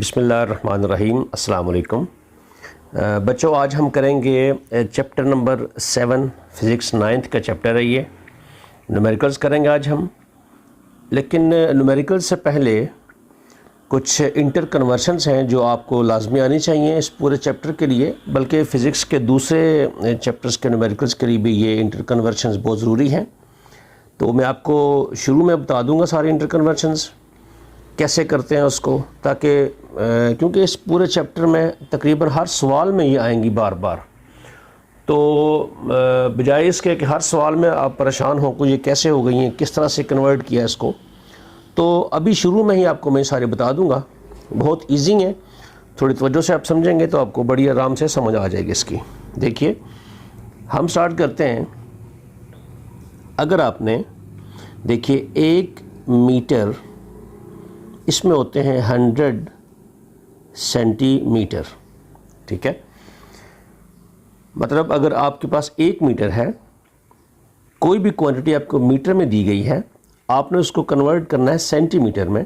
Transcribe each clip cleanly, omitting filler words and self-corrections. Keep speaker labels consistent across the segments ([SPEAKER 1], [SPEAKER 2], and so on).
[SPEAKER 1] बिस्मिल्लाहिर्रहमानिर्रहीम अस्सलाम वालेकुम। बच्चों, आज हम करेंगे चैप्टर नंबर 7 फ़िज़िक्स 9th का चैप्टर है। ये न्यूमेरिकल्स करेंगे आज हम। लेकिन न्यूमेरिकल्स से पहले कुछ इंटर कन्वर्शंस हैं जो आपको लाजमी आनी चाहिए इस पूरे चैप्टर के लिए, बल्कि फ़िज़िक्स के दूसरे चैप्टर्स के न्यूमेरिकल्स के लिए भी ये इंटर कन्वर्शंस बहुत ज़रूरी हैं। तो मैं आपको शुरू में बता दूंगा सारे इंटर कन्वर्शंस कैसे करते हैं उसको, ताकि क्योंकि इस पूरे चैप्टर में तकरीबन हर सवाल में ये आएंगी बार बार। तो बजाय इसके कि हर सवाल में आप परेशान हो को ये कैसे हो गई हैं, किस तरह से कन्वर्ट किया इसको, तो अभी शुरू में ही आपको मैं सारे बता दूंगा। बहुत इजी है, थोड़ी तवज्जो से आप समझेंगे तो आपको बड़ी आराम से समझ आ जाएगी इसकी। देखिए, हम स्टार्ट करते हैं। अगर आपने देखिए 1 मीटर, इसमें होते हैं 100 सेंटीमीटर, ठीक है। मतलब अगर आपके पास 1 मीटर है, कोई भी क्वांटिटी आपको मीटर में दी गई है, आपने उसको कन्वर्ट करना है सेंटीमीटर में,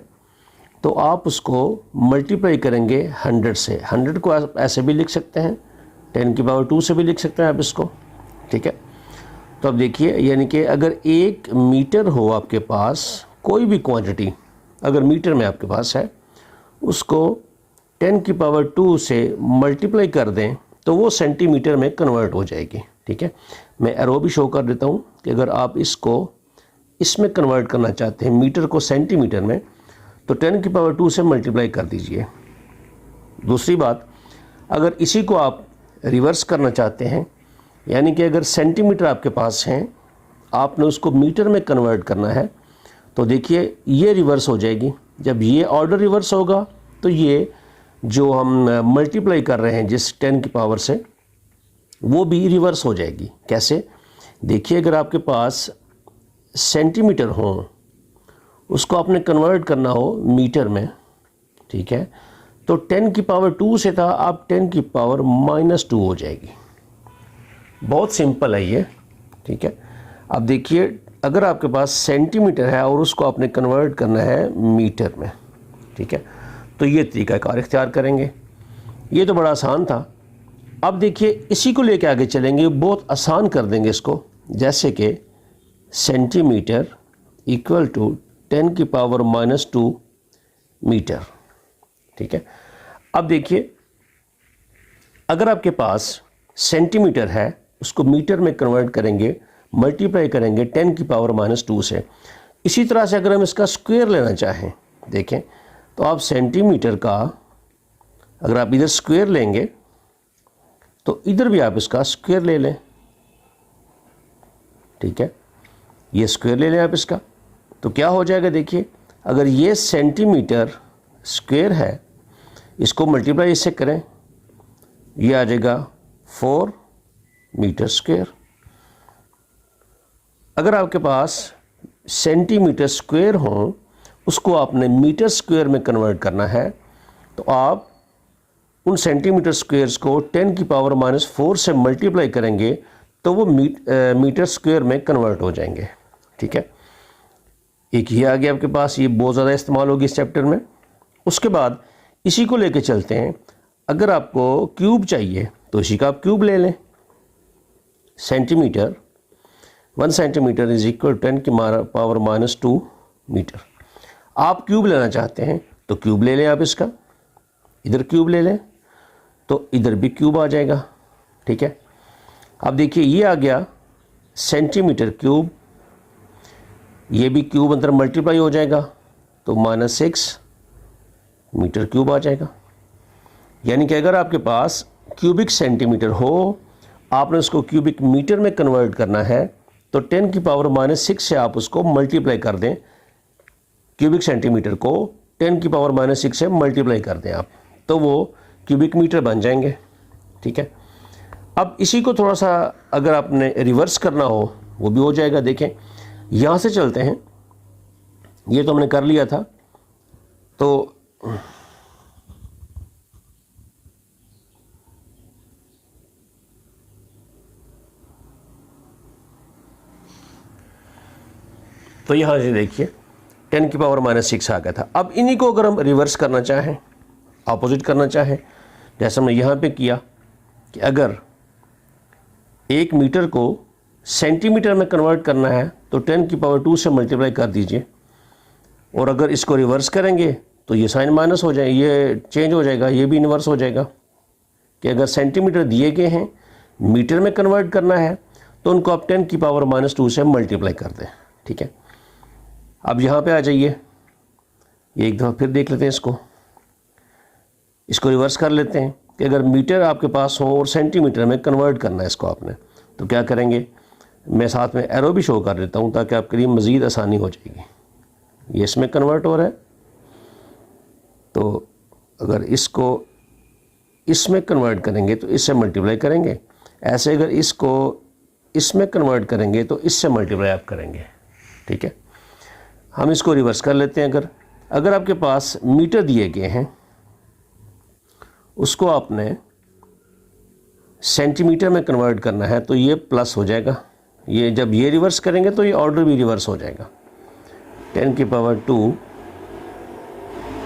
[SPEAKER 1] तो आप उसको मल्टीप्लाई करेंगे 100 से। 100 को आप ऐसे भी लिख सकते हैं, 10⁻² से भी लिख सकते हैं आप इसको, ठीक है। तो अब देखिए, यानी कि अगर 1 मीटर हो आपके पास, कोई भी क्वांटिटी अगर मीटर में आपके पास है, उसको 10⁻² से मल्टीप्लाई कर दें तो वो सेंटीमीटर में कन्वर्ट हो जाएगी, ठीक है। मैं एरो भी शो कर देता हूँ कि अगर आप इसको इसमें कन्वर्ट करना चाहते हैं, मीटर को सेंटीमीटर में, तो 10⁻² से मल्टीप्लाई कर दीजिए। दूसरी बात, अगर इसी को आप रिवर्स करना चाहते हैं, यानी कि अगर सेंटीमीटर आपके पास हैं, आपने उसको मीटर में कन्वर्ट करना है, तो देखिए ये रिवर्स हो जाएगी। जब ये ऑर्डर रिवर्स होगा तो ये जो हम मल्टीप्लाई कर रहे हैं जिस 10 की पावर से, वो भी रिवर्स हो जाएगी। कैसे? देखिए, अगर आपके पास सेंटीमीटर हो, उसको आपने कन्वर्ट करना हो मीटर में, ठीक है, तो 10⁻² से था, आप 10⁻² हो जाएगी। बहुत सिंपल है ये, ठीक है। अब देखिए, अगर आपके पास सेंटीमीटर है और उसको आपने कन्वर्ट करना है मीटर में, ठीक है, तो ये तरीक़ाकार इख्तियार करेंगे। ये तो बड़ा आसान था। अब देखिए, इसी को लेके आगे चलेंगे, बहुत आसान कर देंगे इसको। जैसे कि सेंटीमीटर इक्वल टू 10⁻² मीटर, ठीक है। अब देखिए, अगर आपके पास सेंटीमीटर है, उसको मीटर में कन्वर्ट करेंगे, मल्टीप्लाई करेंगे 10⁻² से। इसी तरह से अगर हम इसका स्क्वायर लेना चाहें, देखें, तो आप सेंटीमीटर का अगर आप इधर स्क्वायर लेंगे तो इधर भी आप इसका स्क्वायर ले लें, ठीक है। ये स्क्वायर ले लें आप इसका, तो क्या हो जाएगा? देखिए, अगर ये सेंटीमीटर स्क्वायर है, इसको मल्टीप्लाई इससे करें, ये आ जाएगा 4 मीटर स्क्वायर। अगर आपके पास सेंटीमीटर स्क्वायर हो, उसको आपने मीटर स्क्वायर में कन्वर्ट करना है, तो आप उन सेंटीमीटर स्क्वायर्स को 10⁻⁻4 से मल्टीप्लाई करेंगे तो वो मीटर स्क्वायर में कन्वर्ट हो जाएंगे, ठीक है। एक ये आ गया आपके पास, ये बहुत ज़्यादा इस्तेमाल होगी इस चैप्टर में। उसके बाद इसी को लेके चलते हैं। अगर आपको क्यूब चाहिए तो इसी का आप क्यूब ले लें। Centimetre 1 centimetre is equal 10⁻² metre. आप क्यूब लेना चाहते हैं तो क्यूब ले लें आप इसका, इधर क्यूब ले लें तो इधर भी क्यूब आ जाएगा, ठीक है। अब देखिए, ये आ गया सेंटीमीटर क्यूब, ये भी क्यूब अंदर मल्टीप्लाई हो जाएगा तो -6 मीटर क्यूब आ जाएगा। यानी कि अगर आपके पास क्यूबिक सेंटीमीटर हो, आपने उसको क्यूबिक मीटर में कन्वर्ट करना है, तो 10⁻6 से आप उसको मल्टीप्लाई कर दें। क्यूबिक सेंटीमीटर को 10⁻6 से मल्टीप्लाई कर दें आप, तो वो क्यूबिक मीटर बन जाएंगे, ठीक है। अब इसी को थोड़ा सा अगर आपने रिवर्स करना हो, वो भी हो जाएगा। देखें, यहाँ से चलते हैं, ये तो हमने कर लिया था, तो यहाँ से देखिए 10⁻6 आ गया था। अब इन्हीं को अगर हम रिवर्स करना चाहें, अपोजिट करना चाहें, जैसे हमने यहाँ पे किया कि अगर 1 मीटर को सेंटीमीटर में कन्वर्ट करना है तो 10 की पावर 2 से मल्टीप्लाई कर दीजिए, और अगर इसको रिवर्स करेंगे तो ये साइन माइनस हो जाए, ये चेंज हो जाएगा, ये भी इन्वर्स हो जाएगा कि अगर सेंटीमीटर दिए गए हैं, मीटर में कन्वर्ट करना है तो उनको आप 10 की पावर -2 से मल्टीप्लाई कर दें। ठीक है, अब यहाँ पे आ जाइए, ये एक दफ़ा फिर देख लेते हैं, इसको रिवर्स कर लेते हैं कि अगर मीटर आपके पास हो और सेंटीमीटर में कन्वर्ट करना है इसको आपने, तो क्या करेंगे, मैं साथ में एरो भी शो कर देता हूँ ताकि आपके लिए मज़ीद आसानी हो जाएगी। ये इसमें कन्वर्ट हो रहा है, तो अगर इसको इसमें कन्वर्ट करेंगे तो इससे मल्टीप्लाई करेंगे, ऐसे अगर इसको इसमें कन्वर्ट करेंगे तो इससे मल्टीप्लाई आप करेंगे। ठीक है, हम इसको रिवर्स कर लेते हैं। अगर आपके पास मीटर दिए गए हैं, उसको आपने सेंटीमीटर में कन्वर्ट करना है तो ये प्लस हो जाएगा, ये जब ये रिवर्स करेंगे तो ये ऑर्डर भी रिवर्स हो जाएगा, 10 की पावर 2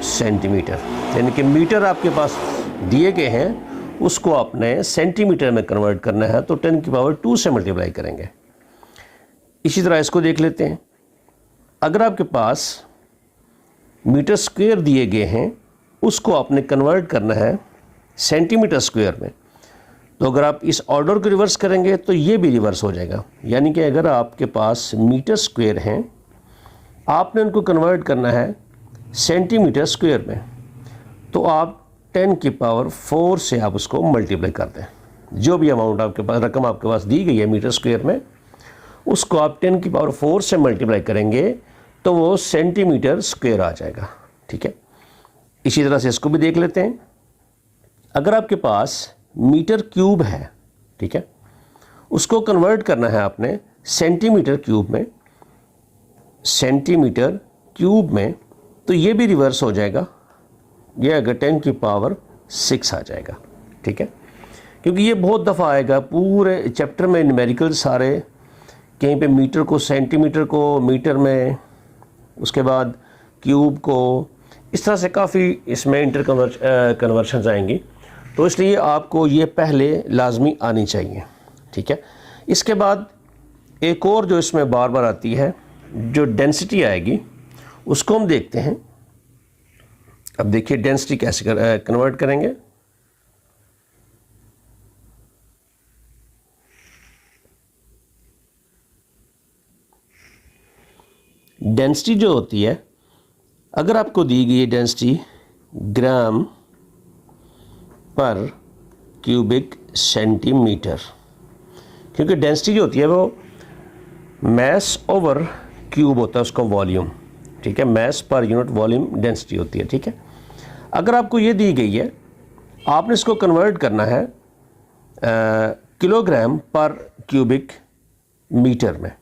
[SPEAKER 1] सेंटीमीटर, यानी कि मीटर आपके पास दिए गए हैं उसको आपने सेंटीमीटर में कन्वर्ट करना है तो 10 की पावर 2 से मल्टीप्लाई करेंगे। इसी तरह इसको देख लेते हैं, अगर आपके पास मीटर स्क्वायर दिए गए हैं उसको आपने कन्वर्ट करना है सेंटीमीटर स्क्वायर में, तो अगर आप इस ऑर्डर को रिवर्स करेंगे तो ये भी रिवर्स हो जाएगा, यानी कि अगर आपके पास मीटर स्क्वायर हैं, आपने उनको कन्वर्ट करना है सेंटीमीटर स्क्वायर में, तो आप 10 की पावर 4 से आप उसको मल्टीप्लाई कर दें। जो भी अमाउंट आपके पास, रकम आपके पास दी गई है मीटर स्क्वायर में, उसको आप 10 की पावर 4 से मल्टीप्लाई करेंगे तो वो सेंटीमीटर स्क्वायर आ जाएगा। ठीक है, इसी तरह से इसको भी देख लेते हैं, अगर आपके पास मीटर क्यूब है, ठीक है, उसको कन्वर्ट करना है आपने सेंटीमीटर क्यूब में, सेंटीमीटर क्यूब में, तो ये भी रिवर्स हो जाएगा, ये अगर 10 की पावर 6 आ जाएगा। ठीक है, क्योंकि ये बहुत दफ़ा आएगा पूरे चैप्टर में, न्यूमेरिकल सारे, कहीं पे मीटर को सेंटीमीटर को मीटर में, उसके बाद क्यूब को, इस तरह से काफ़ी इसमें इंटर कन्वर्शंस आएंगी, तो इसलिए आपको ये पहले लाजमी आनी चाहिए। ठीक है, इसके बाद एक और जो इसमें बार बार आती है, जो डेंसिटी आएगी, उसको हम देखते हैं। अब देखिए डेंसिटी कैसे कन्वर्ट करेंगे। डेंसिटी जो होती है, अगर आपको दी गई है डेंसिटी ग्राम पर क्यूबिक सेंटीमीटर, क्योंकि डेंसिटी जो होती है वो मैस ओवर क्यूब होता है, उसका वॉल्यूम। ठीक है, मैस पर यूनिट वॉल्यूम डेंसिटी होती है। ठीक है, अगर आपको ये दी गई है, आपने इसको कन्वर्ट करना है किलोग्राम पर क्यूबिक मीटर में,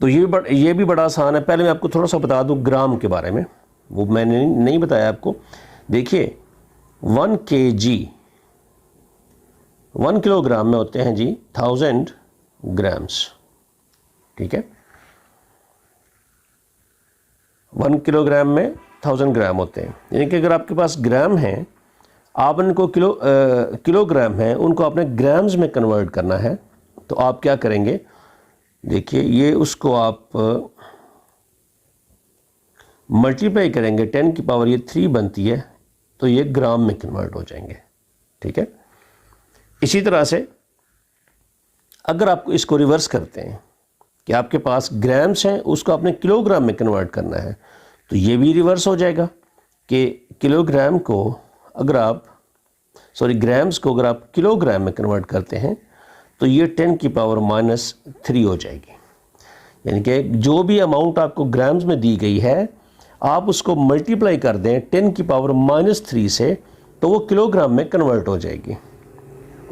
[SPEAKER 1] तो ये भी बड़ा आसान है। पहले मैं आपको थोड़ा सा बता दूं ग्राम के बारे में, वो मैंने नहीं बताया आपको। देखिए 1 kg 1 किलोग्राम में होते हैं जी 1000 ग्राम्स। ठीक है, 1 किलोग्राम में 1000 ग्राम होते हैं, यानी कि अगर आपके पास ग्राम हैं, आप उनको किलोग्राम हैं, उनको आपने ग्राम्स में कन्वर्ट करना है, तो आप क्या करेंगे, देखिए ये उसको आप मल्टीप्लाई करेंगे, 10 की पावर ये 3 बनती है, तो ये ग्राम में कन्वर्ट हो जाएंगे। ठीक है, इसी तरह से अगर आप इसको रिवर्स करते हैं कि आपके पास ग्राम्स हैं, उसको आपने किलोग्राम में कन्वर्ट करना है, तो ये भी रिवर्स हो जाएगा कि किलोग्राम को अगर आप ग्राम्स को अगर आप किलोग्राम में कन्वर्ट करते हैं तो ये 10 की पावर -3 हो जाएगी। यानी कि जो भी अमाउंट आपको ग्राम्स में दी गई है, आप उसको मल्टीप्लाई कर दें 10 की पावर -3 से, तो वो किलोग्राम में कन्वर्ट हो जाएगी।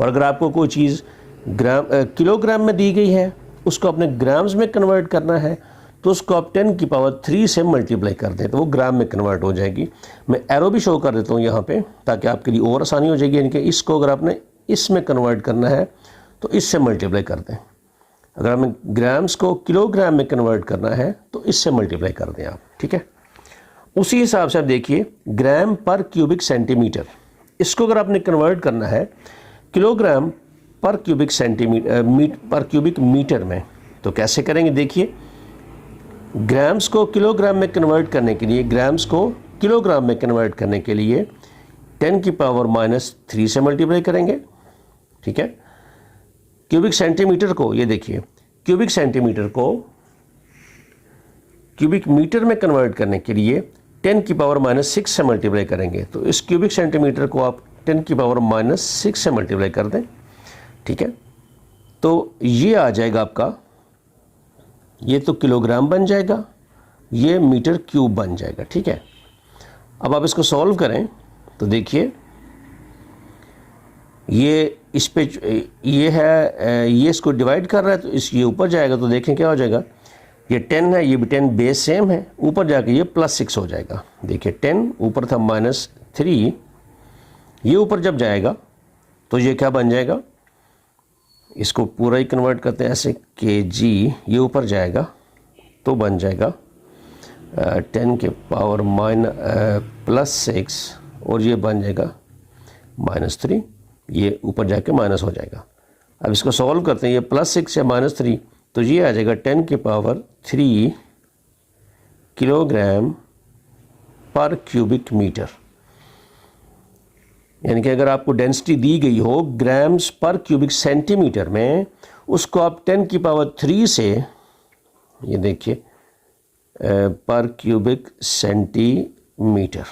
[SPEAKER 1] और अगर आपको कोई चीज़ किलोग्राम में दी गई है, उसको अपने ग्राम्स में कन्वर्ट करना है, तो उसको आप 10 की पावर 3 से मल्टीप्लाई कर दें, तो वो ग्राम में कन्वर्ट हो जाएगी। मैं एरो भी शो कर देता हूँ यहाँ पे, ताकि आपके लिए और आसानी हो जाएगी। यानी कि इसको अगर आपने इसमें कन्वर्ट करना है तो इससे मल्टीप्लाई कर दें, अगर हमें ग्राम्स को किलोग्राम में कन्वर्ट करना है तो इससे मल्टीप्लाई कर दें आप। ठीक है, उसी हिसाब से आप देखिए ग्राम पर क्यूबिक सेंटीमीटर, इसको अगर आपने कन्वर्ट करना है किलोग्राम पर क्यूबिक सेंटीमीटर पर क्यूबिक मीटर में, तो कैसे करेंगे देखिए। ग्राम्स को किलोग्राम में कन्वर्ट करने के लिए, ग्राम्स को किलोग्राम में कन्वर्ट करने के लिए 10 की पावर -3 से मल्टीप्लाई करेंगे, ठीक है। क्यूबिक सेंटीमीटर को, ये देखिए क्यूबिक सेंटीमीटर को क्यूबिक मीटर में कन्वर्ट करने के लिए 10 की पावर -6 से मल्टीप्लाई करेंगे। तो इस क्यूबिक सेंटीमीटर को आप 10 की पावर -6 से मल्टीप्लाई कर दें, ठीक है। तो ये आ जाएगा आपका, ये तो किलोग्राम बन जाएगा, ये मीटर क्यूब बन जाएगा, ठीक है। अब आप इसको सॉल्व करें तो देखिए ये इस पे ये है, ये इसको डिवाइड कर रहा है तो इस ये ऊपर जाएगा, तो देखें क्या हो जाएगा, ये 10 है, ये भी 10 बेस सेम है, ऊपर जाके ये +6 हो जाएगा। देखिए 10 ऊपर था -3, ये ऊपर जब जाएगा तो ये क्या बन जाएगा, इसको पूरा ही कन्वर्ट करते हैं ऐसे kg, ये ऊपर जाएगा तो बन जाएगा 10 के पावर +6 और ये बन जाएगा -3, ये ऊपर जाके माइनस हो जाएगा। अब इसको सॉल्व करते हैं, ये +6 या -3, तो ये आ जाएगा 10 की power 3 kilogram per cubic metre. यानी कि अगर आपको डेंसिटी दी गई हो ग्राम्स पर क्यूबिक सेंटीमीटर में, उसको आप 10 की पावर 3 से, ये देखिए पर क्यूबिक सेंटीमीटर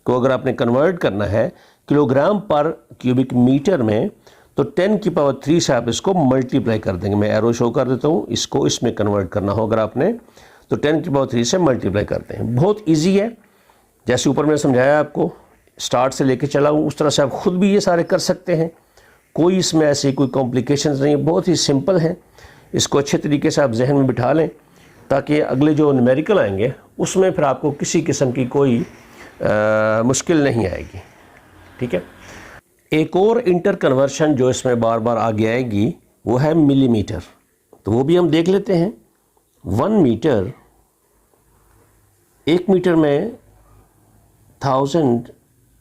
[SPEAKER 1] को अगर आपने कन्वर्ट करना है किलोग्राम पर क्यूबिक मीटर में, तो 10 की पावर 3 से आप इसको मल्टीप्लाई कर देंगे। मैं एरो शो कर देता हूँ, इसको इसमें कन्वर्ट करना हो अगर आपने, तो 10 की पावर 3 से मल्टीप्लाई करते हैं। बहुत इजी है, जैसे ऊपर मैंने समझाया आपको, स्टार्ट से लेके चला हूँ उस तरह से आप खुद भी ये सारे कर सकते हैं। कोई इसमें ऐसी कोई कॉम्प्लिकेशंस नहीं है, बहुत ही सिंपल है। इसको अच्छे तरीके से आप जहन में बिठा लें ताकि अगले जो न्यूमेरिकल आएंगे उसमें फिर आपको किसी किस्म की कोई मुश्किल नहीं आएगी, ठीक है। एक और इंटर कन्वर्शन जो इसमें बार बार आगे आएगी वो है मिलीमीटर, तो वो भी हम देख लेते हैं। 1 मीटर, 1 मीटर में 1000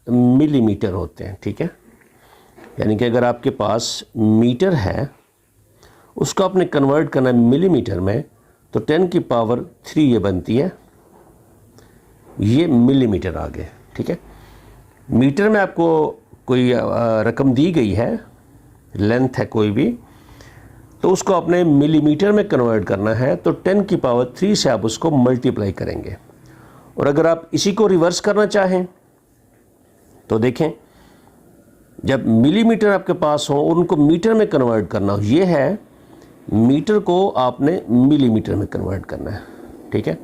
[SPEAKER 1] मिलीमीटर होते हैं, ठीक है। यानी कि अगर आपके पास मीटर है उसको आपने कन्वर्ट करना है मिलीमीटर में, तो 10 की पावर 3 ये बनती है, ये मिलीमीटर आ गए, ठीक है। मीटर में आपको कोई रकम दी गई है, लेंथ है कोई भी, तो उसको आपने मिलीमीटर में कन्वर्ट करना है, तो 10 की पावर 3 से आप उसको मल्टीप्लाई करेंगे। और अगर आप इसी को रिवर्स करना चाहें तो देखें, जब मिलीमीटर आपके पास हो और उनको मीटर में कन्वर्ट करना हो, ये है मीटर को आपने मिलीमीटर में कन्वर्ट करना है, ठीक है।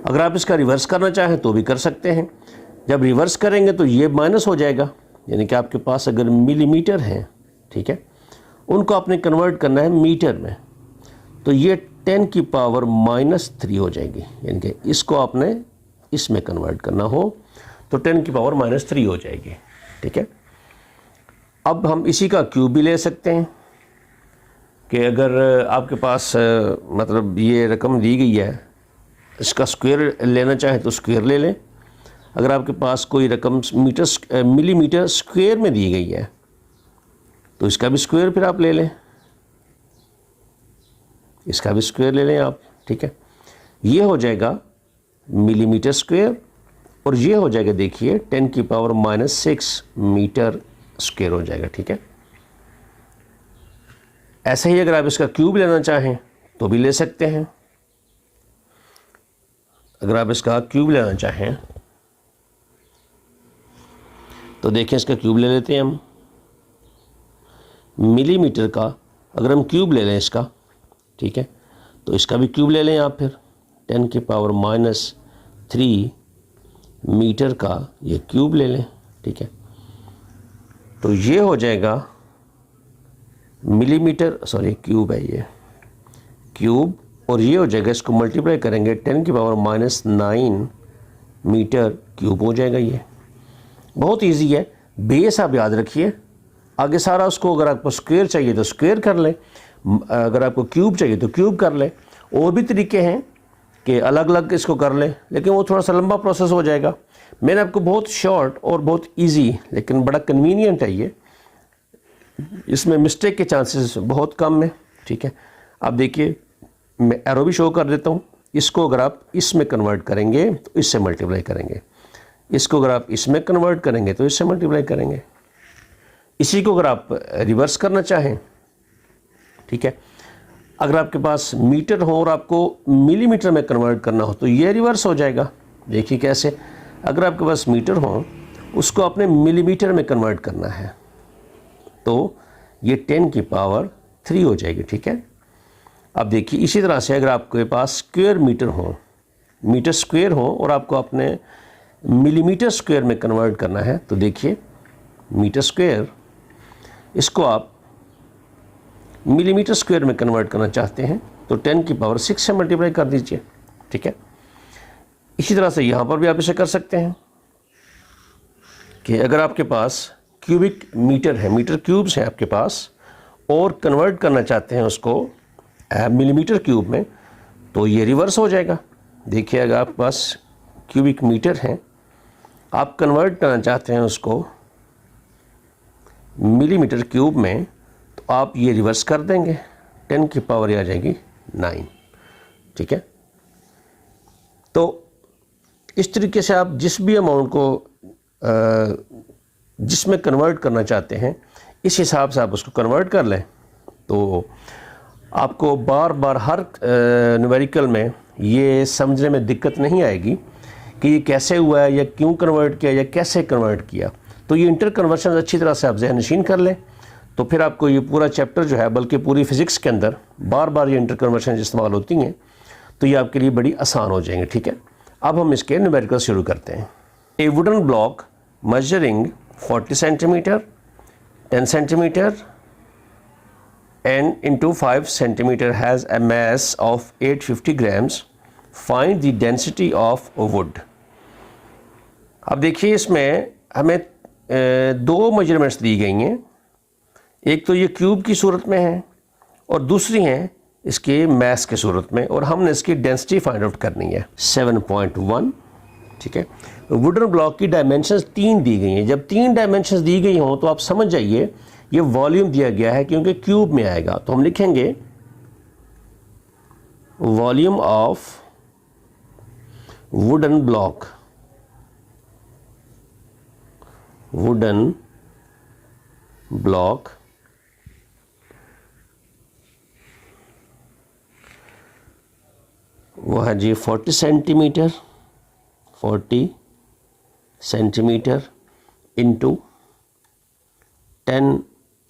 [SPEAKER 1] अगर आप इसका रिवर्स करना चाहें तो भी कर सकते हैं। जब रिवर्स करेंगे तो ये माइनस हो जाएगा, यानी कि आपके पास अगर मिलीमीटर है, ठीक है, उनको आपने कन्वर्ट करना है मीटर में, तो ये 10 की पावर -3 हो जाएगी। यानी कि इसको आपने इसमें कन्वर्ट करना हो तो 10 की पावर -3 हो जाएगी, ठीक है। अब हम इसी का क्यूब भी ले सकते हैं कि अगर आपके पास मतलब ये रकम दी गई है, इसका स्क्वायर लेना चाहें तो स्क्वायर ले लें। अगर आपके पास कोई रकम मिलीमीटर स्क्वायर में दी गई है तो इसका भी स्क्वायर फिर आप ले लें, इसका भी स्क्वायर ले लें आप, ठीक है। ये हो जाएगा मिलीमीटर स्क्वायर और ये हो जाएगा देखिए 10 की पावर -6 मीटर स्क्वायर हो जाएगा, ठीक है। ऐसे ही अगर आप इसका क्यूब लेना चाहें तो भी ले सकते हैं। अगर आप इसका क्यूब लेना चाहें तो देखिए इसका क्यूब ले लेते हैं हम। मिलीमीटर का अगर हम क्यूब ले लें इसका, ठीक है, तो इसका भी क्यूब ले लें आप फिर। 10 की पावर -3 मीटर का ये क्यूब ले लें, ठीक है। तो ये हो जाएगा मिलीमीटर, सॉरी क्यूब है ये क्यूब, और ये हो जाएगा, इसको मल्टीप्लाई करेंगे 10 की पावर -9 मीटर क्यूब हो जाएगा। ये बहुत इजी है, बेस आप याद रखिए। आगे सारा उसको अगर आपको स्क्वायर चाहिए तो स्क्वायर कर लें, अगर आपको क्यूब चाहिए तो क्यूब कर लें। और भी तरीके हैं, कि अलग अलग इसको कर लें, लेकिन वो थोड़ा सा लंबा प्रोसेस हो जाएगा। मैंने आपको बहुत शॉर्ट और बहुत इजी लेकिन बड़ा कन्वीनियंट है ये, इसमें मिस्टेक के चांसेस बहुत कम है। ठीक है, अब देखिए मैं एरो भी शो कर देता हूँ। इसको अगर आप इसमें कन्वर्ट करेंगे तो इससे मल्टीप्लाई करेंगे, इसको अगर आप इसमें कन्वर्ट करेंगे तो इससे मल्टीप्लाई करेंगे। इसी को अगर आप रिवर्स करना चाहें, ठीक है, अगर आपके पास मीटर हो और आपको मिलीमीटर में कन्वर्ट करना हो तो ये रिवर्स हो जाएगा। देखिए कैसे, अगर आपके पास मीटर हो उसको आपने मिलीमीटर में कन्वर्ट करना है तो ये 10 की पावर 3 हो जाएगी। ठीक है, अब देखिए इसी तरह से अगर आपके पास स्क्वायर मीटर हो, मीटर स्क्वायर हो और आपको अपने मिलीमीटर स्क्वायर में कन्वर्ट करना है तो देखिए मीटर स्क्वायर, इसको आप मिलीमीटर स्क्वायर में कन्वर्ट करना चाहते हैं तो 10 की पावर 6 से मल्टीप्लाई कर दीजिए। ठीक है, इसी तरह से यहाँ पर भी आप इसे कर सकते हैं कि अगर आपके पास क्यूबिक मीटर है, मीटर क्यूब्स हैं आपके पास और कन्वर्ट करना चाहते हैं उसको मिलीमीटर क्यूब में तो ये रिवर्स हो जाएगा। देखिए अगर आपके पास क्यूबिक मीटर है, आप कन्वर्ट करना चाहते हैं उसको मिलीमीटर क्यूब में तो आप ये रिवर्स कर देंगे, 10 की पावर आ जाएगी 9। ठीक है, तो इस तरीके से आप जिस भी अमाउंट को जिसमें कन्वर्ट करना चाहते हैं इस हिसाब से आप उसको कन्वर्ट कर लें तो आपको बार बार हर न्यूमेरिकल में ये समझने में दिक्कत नहीं आएगी कि ये कैसे हुआ है या क्यों कन्वर्ट किया या कैसे कन्वर्ट किया। तो ये इंटर कन्वर्शन अच्छी तरह से आप ज़हन नशीन कर लें तो फिर आपको ये पूरा चैप्टर जो है, बल्कि पूरी फ़िज़िक्स के अंदर बार बार ये इंटर कन्वर्शन इस्तेमाल होती हैं तो ये आपके लिए बड़ी आसान हो जाएंगे। ठीक है, अब हम इसके न्यूमेरिकल शुरू करते हैं। ए wooden block measuring 40 centimetre, 10 centimetre and into 5 centimeter has a mass of 850 grams. Find the density of wood. अब देखिए इसमें हमें दो मेजरमेंट्स दी गई हैं, एक तो ये क्यूब की सूरत में है और दूसरी है इसके मास के सूरत में, और हमने इसकी डेंसिटी फाइंड आउट करनी है 7.1। ठीक है, वुडन ब्लॉक की डायमेंशंस 3 दी गई हैं। जब 3 डायमेंशंस दी गई हों तो आप समझ जाइए ये वॉल्यूम दिया गया है क्योंकि क्यूब में आएगा, तो हम लिखेंगे volume of wooden block, wooden block वो है जी 40 centimetre, 40 centimetre into 10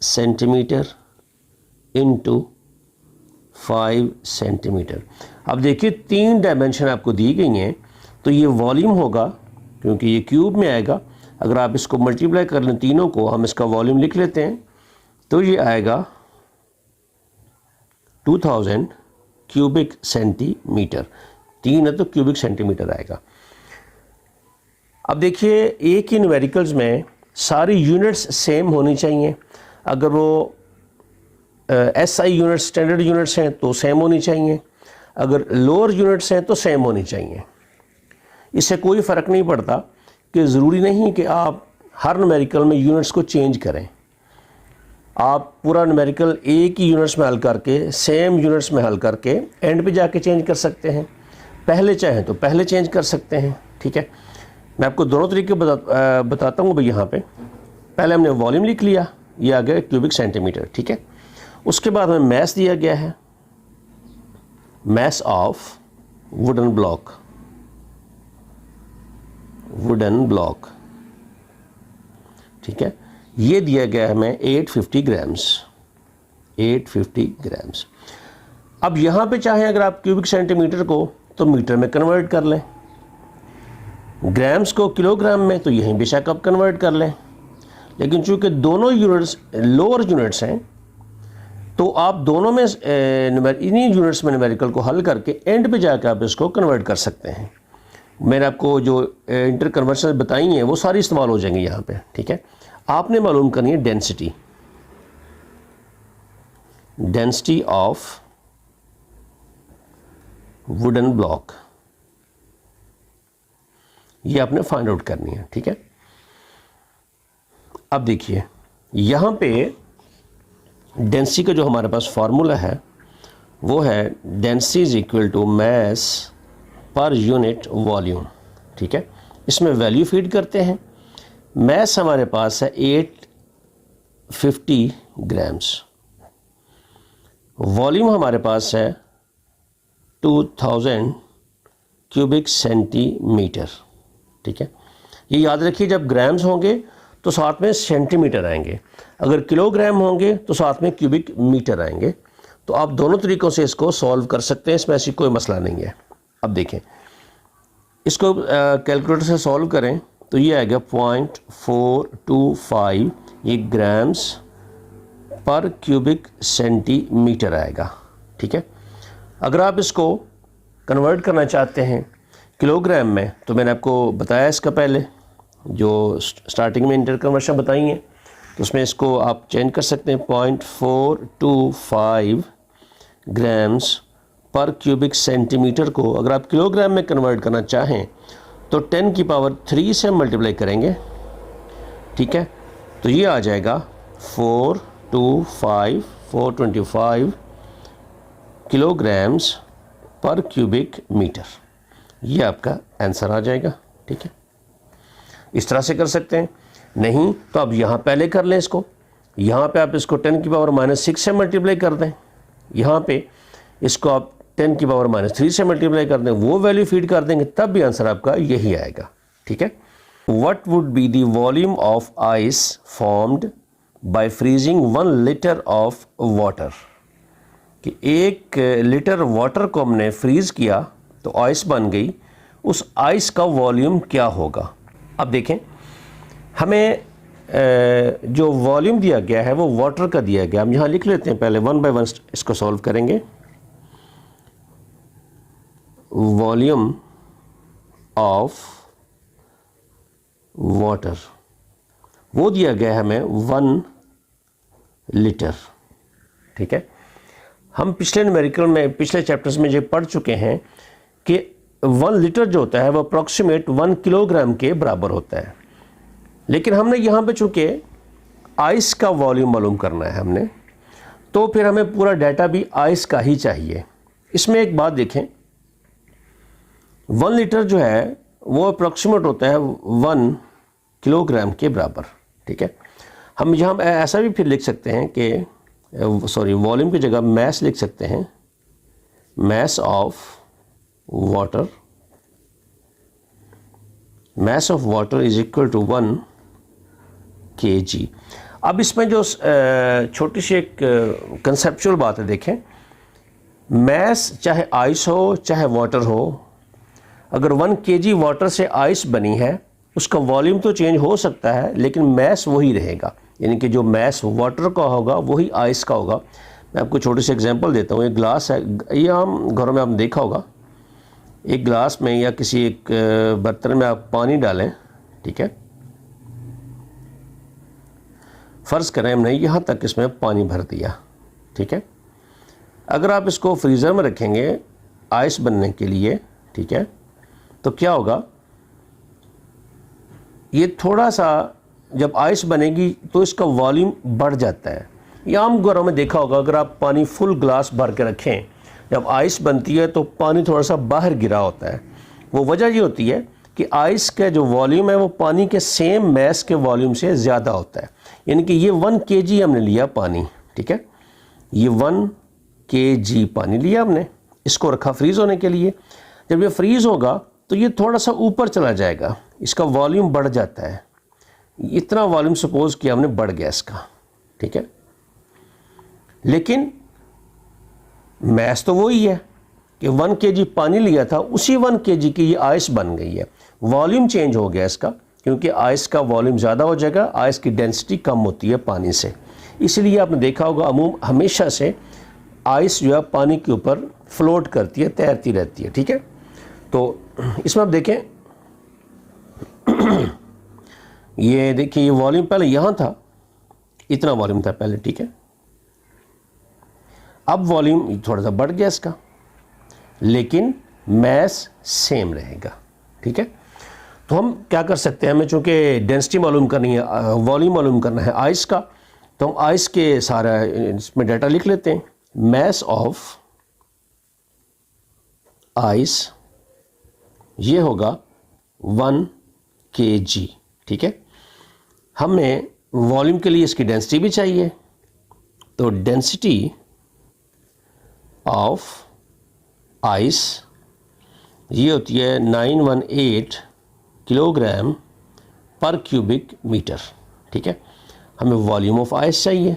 [SPEAKER 1] centimetre into 5 centimetre. अब देखिए 3 डायमेंशन आपको दी गई हैं तो ये वॉल्यूम होगा क्योंकि ये क्यूब में आएगा। अगर आप इसको मल्टीप्लाई कर लें तीनों को, हम इसका वॉल्यूम लिख लेते हैं तो ये आएगा 2000 क्यूबिक सेंटीमीटर। 3 है तो क्यूबिक सेंटीमीटर आएगा। अब देखिए एक ही न्यूमेरिकल्स में सारी यूनिट्स सेम होनी चाहिए। अगर वो SI यूनिट्स स्टैंडर्ड यूनिट्स हैं तो सेम होनी चाहिए, अगर लोअर यूनिट्स हैं तो सेम होनी चाहिए। इससे कोई फ़र्क नहीं पड़ता कि ज़रूरी नहीं कि आप हर न्यूमेरिकल में यूनिट्स को चेंज करें। आप पूरा न्यूमेरिकल एक ही यूनिट्स में हल करके, सेम यूनिट्स में हल करके एंड पे जाके चेंज कर सकते हैं। पहले चाहें तो पहले चेंज कर सकते हैं। ठीक है, मैं आपको दोनों तरीके बताता हूँ भाई। यहाँ पे पहले हमने वॉल्यूम लिख लिया, ये आ गया क्यूबिक सेंटीमीटर। ठीक है, उसके बाद हमें मास दिया गया है, mass of wooden block, wooden block. ठीक है, ये दिया गया है हमें 850 ग्राम्स, 850 ग्राम्स। अब यहाँ पे चाहें अगर आप क्यूबिक सेंटीमीटर को तो मीटर में कन्वर्ट कर लें, ग्राम्स को किलोग्राम में तो यहीं बेशक आप कन्वर्ट कर लें, लेकिन चूंकि दोनों यूनिट्स लोअर यूनिट्स हैं तो आप दोनों में इन्हीं यूनिट्स में न्यूमेरिकल को हल करके एंड पे जाकर आप इसको कन्वर्ट कर सकते हैं। मैंने आपको जो इंटर कन्वर्शन बताई हैं वो सारी इस्तेमाल हो जाएंगी यहाँ पे। ठीक है, आपने मालूम करनी है density, density of wooden block. ये आपने फाइंड आउट करनी है, ठीक है। अब देखिए यहाँ पे डेंसिटी का जो हमारे पास फार्मूला है वो है density is equal to mass पर यूनिट वॉल्यूम, ठीक है। इसमें वैल्यू फीड करते हैं। मास हमारे पास है 850 ग्राम्स, वॉल्यूम हमारे पास है 2000 क्यूबिक सेंटीमीटर, ठीक है। ये याद रखिए, जब ग्राम्स होंगे तो साथ में सेंटीमीटर आएंगे, अगर किलोग्राम होंगे तो साथ में क्यूबिक मीटर आएंगे। तो आप दोनों तरीक़ों से इसको सॉल्व कर सकते हैं, इसमें ऐसी कोई मसला नहीं है। अब देखें, इसको कैलकुलेटर से सॉल्व करें तो ये आएगा 0.425, ये ग्राम्स पर क्यूबिक सेंटीमीटर आएगा, ठीक है। अगर आप इसको कन्वर्ट करना चाहते हैं किलोग्राम में, तो मैंने आपको बताया इसका पहले जो स्टार्टिंग में इंटर कन्वर्शन बताई है, तो उसमें इसको आप चेंज कर सकते हैं 0.425 ग्राम्स पर क्यूबिक सेंटीमीटर को अगर आप किलोग्राम में कन्वर्ट करना चाहें तो 10 की पावर 3 से मल्टीप्लाई करेंगे, ठीक है। तो ये आ जाएगा 425 किलोग्राम्स पर क्यूबिक मीटर, ये आपका आंसर आ जाएगा, ठीक है। इस तरह से कर सकते हैं, नहीं तो आप यहाँ पहले कर लें इसको, यहाँ पे आप इसको 10 की पावर -6 से मल्टीप्लाई कर दें, यहाँ पे इसको आप 10 की पावर -3 से मल्टीप्लाई कर दें, वो वैल्यू फीड कर देंगे, तब भी आंसर आपका यही आएगा, ठीक है। What would be the volume of ice formed by freezing 1 litre of water, कि 1 लीटर वाटर को हमने फ्रीज किया तो आइस बन गई, उस आइस का वॉल्यूम क्या होगा। अब देखें, हमें जो वॉल्यूम दिया गया है वो वाटर का दिया गया, हम यहाँ लिख लेते हैं, पहले 1 बाय 1 इसको सॉल्व करेंगे। वॉल्यूम ऑफ वाटर वो दिया गया है हमें 1 लीटर, ठीक है। हम पिछले न्यूमेरिकल में, पिछले चैप्टर्स में ये पढ़ चुके हैं कि 1 लीटर जो होता है वो अप्रॉक्सीमेट 1 किलोग्राम के बराबर होता है, लेकिन हमने यहाँ पे चूँकि आइस का वॉल्यूम मालूम करना है हमने, तो फिर हमें पूरा डाटा भी आइस का ही चाहिए। इसमें एक बात देखें, 1 लीटर जो है वो अप्रॉक्सीमेट होता है 1 किलोग्राम के बराबर, ठीक है। हम यहाँ ऐसा भी फिर लिख सकते हैं कि वॉल्यूम की जगह मास लिख सकते हैं, mass of water, mass of water is equal to 1 kg। अब इसमें जो छोटी सी एक कंसेप्चुअल बात है, देखें, मास चाहे आइस हो चाहे वाटर हो, अगर 1 kg वाटर से आइस बनी है उसका वॉल्यूम तो चेंज हो सकता है लेकिन मास वही रहेगा, यानी कि जो मास वाटर का होगा वही आइस का होगा। मैं आपको छोटी सी एग्जांपल देता हूँ। एक ग्लास है, ये आम घरों में आपने देखा होगा, एक ग्लास में या किसी एक बर्तन में आप पानी डालें, ठीक है। फ़र्ज़ करें हमने यहाँ तक इसमें पानी भर दिया, ठीक है। अगर आप इसको फ्रीज़र में रखेंगे आइस बनने के लिए, ठीक है, तो क्या होगा, ये थोड़ा सा जब आइस बनेगी तो इसका वॉल्यूम बढ़ जाता है। ये आम घरों में देखा होगा, अगर आप पानी फुल ग्लास भर के रखें, जब आइस बनती है तो पानी थोड़ा सा बाहर गिरा होता है। वो वजह ये होती है कि आइस का जो वॉल्यूम है वो पानी के सेम मास के वॉल्यूम से ज़्यादा होता है। यानी कि ये 1 kg हमने लिया पानी, ठीक है, ये 1 kg पानी लिया हमने, इसको रखा फ्रीज़ होने के लिए। जब ये फ्रीज़ होगा तो ये थोड़ा सा ऊपर चला जाएगा, इसका वॉल्यूम बढ़ जाता है। इतना वॉल्यूम सपोज किया हमने बढ़ गया इसका, ठीक है, लेकिन मास तो वही है कि 1 kg पानी लिया था, उसी 1 kg की ये आइस बन गई है। वॉल्यूम चेंज हो गया इसका, क्योंकि आइस का वॉल्यूम ज़्यादा हो जाएगा, आइस की डेंसिटी कम होती है पानी से। इसलिए आपने देखा होगा हमेशा से आइस जो है पानी के ऊपर फ्लोट करती है, तैरती रहती है, ठीक है। तो इसमें आप देखें, ये देखिए, ये वॉल्यूम पहले यहाँ था, इतना वॉल्यूम था पहले, ठीक है। अब वॉल्यूम थोड़ा सा बढ़ गया इसका, लेकिन मास सेम रहेगा, ठीक है। तो हम क्या कर सकते हैं, हमें चूँकि डेंसिटी मालूम करनी है, वॉल्यूम मालूम करना है आइस का, तो हम आइस के सारा इसमें डाटा लिख लेते हैं। मैस ऑफ आइस ये होगा 1 kg, ठीक है। हमें वॉल्यूम के लिए इसकी डेंसिटी भी चाहिए, तो डेंसिटी ऑफ आइस ये होती है 918 किलोग्राम पर क्यूबिक मीटर, ठीक है। हमें वॉल्यूम ऑफ आइस चाहिए,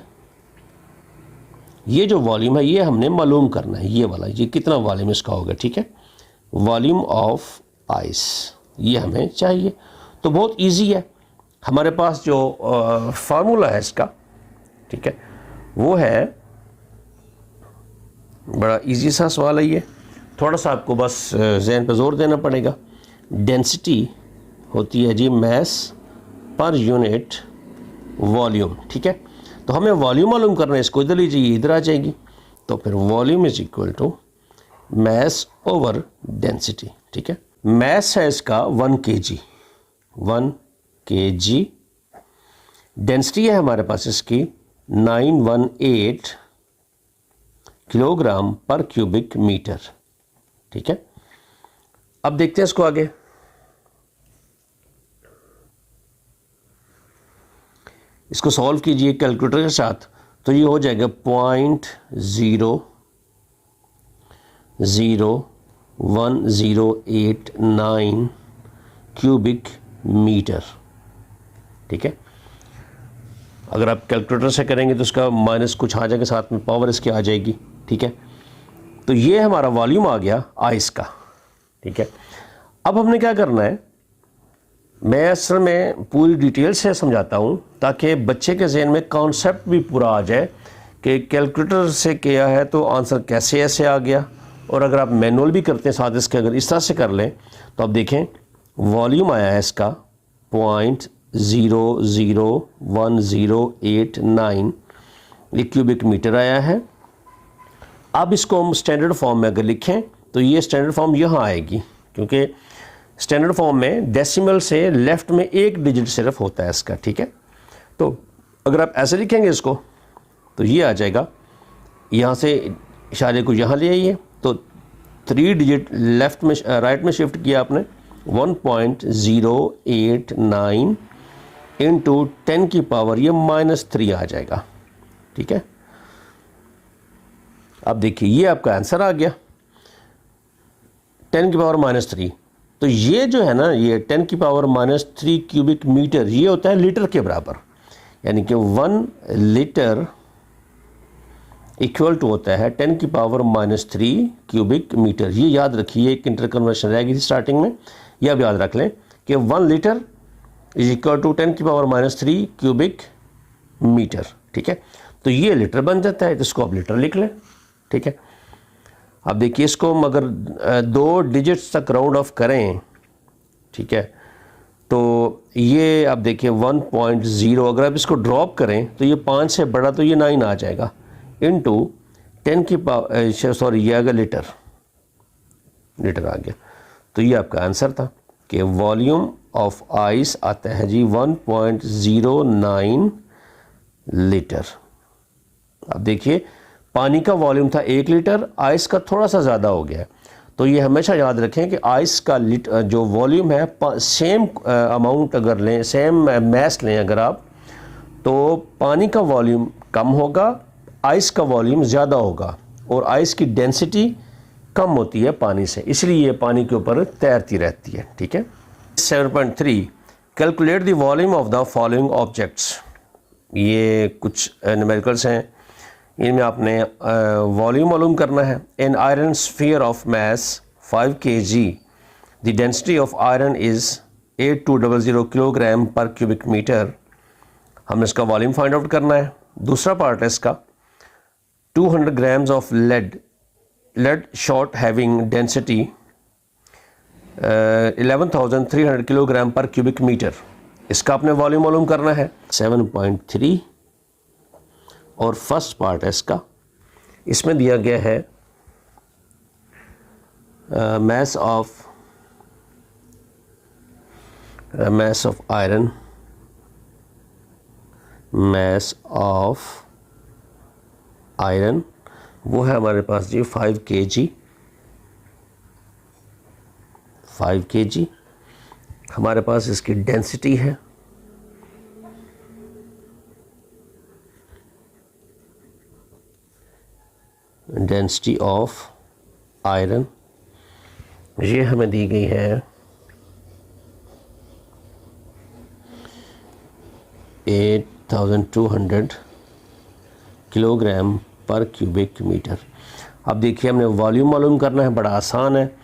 [SPEAKER 1] ये जो वॉल्यूम है ये हमने मालूम करना है, ये वाला, ये कितना वॉल्यूम इसका होगा, ठीक है। वॉल्यूम ऑफ आइस ये हमें चाहिए। तो बहुत इजी है, हमारे पास जो फार्मूला है इसका, ठीक है, वो है, बड़ा इजी सा सवाल है ये, थोड़ा सा आपको बस जहन पर जोर देना पड़ेगा। डेंसिटी होती है जी मैस पर यूनिट वॉल्यूम, ठीक है। तो हमें वॉल्यूम मालूम करना है, इसको इधर लीजिए, इधर आ जाएगी, तो फिर volume is equal to mass over density, ठीक है। मैस है इसका 1 kg, 1 kg। डेंसिटी है हमारे पास इसकी 918 किलोग्राम पर क्यूबिक मीटर, ठीक है। अब देखते हैं इसको आगे। इसको सॉल्व कीजिए कैलकुलेटर के साथ, तो ये हो जाएगा 0.001089 क्यूबिक मीटर, ठीक है। अगर आप कैलकुलेटर से करेंगे तो उसका माइनस कुछ आ जाएगा, साथ में पावर इसकी आ जाएगी, ठीक है। तो ये हमारा वॉल्यूम आ गया आइस का, ठीक है। अब हमने क्या करना है, मैं असल में पूरी डिटेल से समझाता हूँ ताकि बच्चे के जहन में कॉन्सेप्ट भी पूरा आ जाए कि कैलकुलेटर से किया है तो आंसर कैसे ऐसे आ गया, और अगर आप मैनुअल भी करते हैं साथ इसके, अगर इस तरह से कर लें तो आप देखें वॉल्यूम आया है इसका 0.001089 ये क्यूबिक मीटर आया है। अब इसको हम स्टैंडर्ड फॉर्म में अगर लिखें तो ये स्टैंडर्ड फॉर्म यहाँ आएगी, क्योंकि स्टैंडर्ड फॉर्म में डेसिमल से लेफ्ट में एक डिजिट सिर्फ होता है इसका, ठीक है। तो अगर आप ऐसे लिखेंगे इसको तो ये आ जाएगा, यहाँ से इशारे को यहाँ ले आइए, तो 3 डिजिट लेफ्ट में राइट में शिफ्ट किया आपने, 1.089 इंटू 10 की पावर ये -3 आ जाएगा, ठीक है। अब देखिए ये आपका आंसर आ गया 10 की पावर -3। तो ये जो है ना, ये 10 की पावर -3 क्यूबिक मीटर ये होता है लीटर के बराबर, यानी कि 1 लीटर इक्वल टू होता है 10 की पावर -3 क्यूबिक मीटर। ये याद रखिए, एक इंटर कन्वर्शन रह गई थी स्टार्टिंग में, ये अब याद रख लें कि 1 लीटर इज इक्वल टू 10 की पावर -3 क्यूबिक मीटर, ठीक है। तो ये लीटर बन जाता है, तो इसको आप लीटर लिख लें, ठीक है। अब देखिए इसको हम अगर 2 डिजिट्स तक राउंड ऑफ करें, ठीक है, तो ये आप देखिए 1.0, अगर आप इसको ड्रॉप करें तो ये 5 से बड़ा, तो ये 9 आ जाएगा इंटू 10 की पावर, सॉरी ये आ गया लीटर आ गया। तो ये आपका आंसर था कि वॉल्यूम ऑफ आइस आता है जी 1.09 लीटर। अब देखिए पानी का वॉल्यूम था 1 लीटर, आइस का थोड़ा सा ज़्यादा हो गया, तो ये हमेशा याद रखें कि आइस का जो वॉल्यूम है सेम अमाउंट अगर लें, सेम मैस लें अगर आप, तो पानी का वॉल्यूम कम होगा, आइस का वॉल्यूम ज़्यादा होगा, और आइस की डेंसिटी कम होती है पानी से, इसलिए ये पानी के ऊपर तैरती रहती है, ठीक है। 7.3 calculate the volume of the following objects. ये कुछ न्यूमेरिकल्स हैं, इनमें आपने वॉल्यूम मालूम करना है। इन iron sphere of mass 5 kg the density of iron is 8200 kilogram per cubic metre. हमने इसका वॉल्यूम फाइंड आउट करना है। दूसरा पार्ट है इसका 200 grams of lead shot having density 11,300 kilogram per cubic metre, इसका आपने वॉल्यूम मालूम करना है। 7.3 और फर्स्ट पार्ट है इसका, इसमें दिया गया है mass of mass of iron, mass of iron वो है हमारे पास जी 5 kg, 5 kg। हमारे पास इसकी डेंसिटी है डेंसिटी ऑफ आयरन, ये हमें दी गई है 8200 किलोग्राम पर क्यूबिक मीटर। अब देखिए हमने वॉल्यूम मालूम करना है, बड़ा आसान है।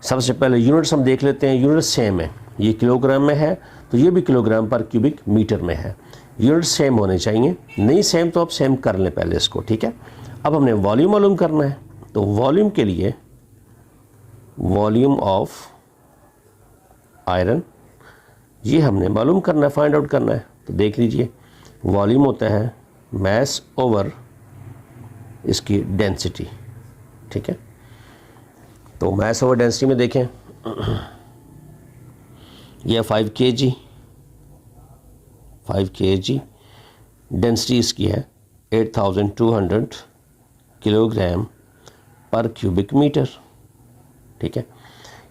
[SPEAKER 1] सबसे पहले यूनिट्स हम देख लेते हैं, यूनिट सेम है, ये किलोग्राम में है तो ये भी किलोग्राम पर क्यूबिक मीटर में है। यूनिट सेम होने चाहिए, नहीं सेम तो आप सेम कर लें पहले इसको, ठीक है। अब हमने वॉल्यूम मालूम करना है, तो वॉल्यूम के लिए वॉल्यूम ऑफ आयरन ये हमने मालूम करना है, फाइंड आउट करना है। तो देख लीजिए वॉल्यूम होता है मैस ओवर इसकी डेंसिटी, ठीक है। तो मैस ओवर डेंसिटी में देखें यह 5 kg, 5 kg डेंसिटी इसकी है 8200 किलोग्राम पर क्यूबिक मीटर, ठीक है।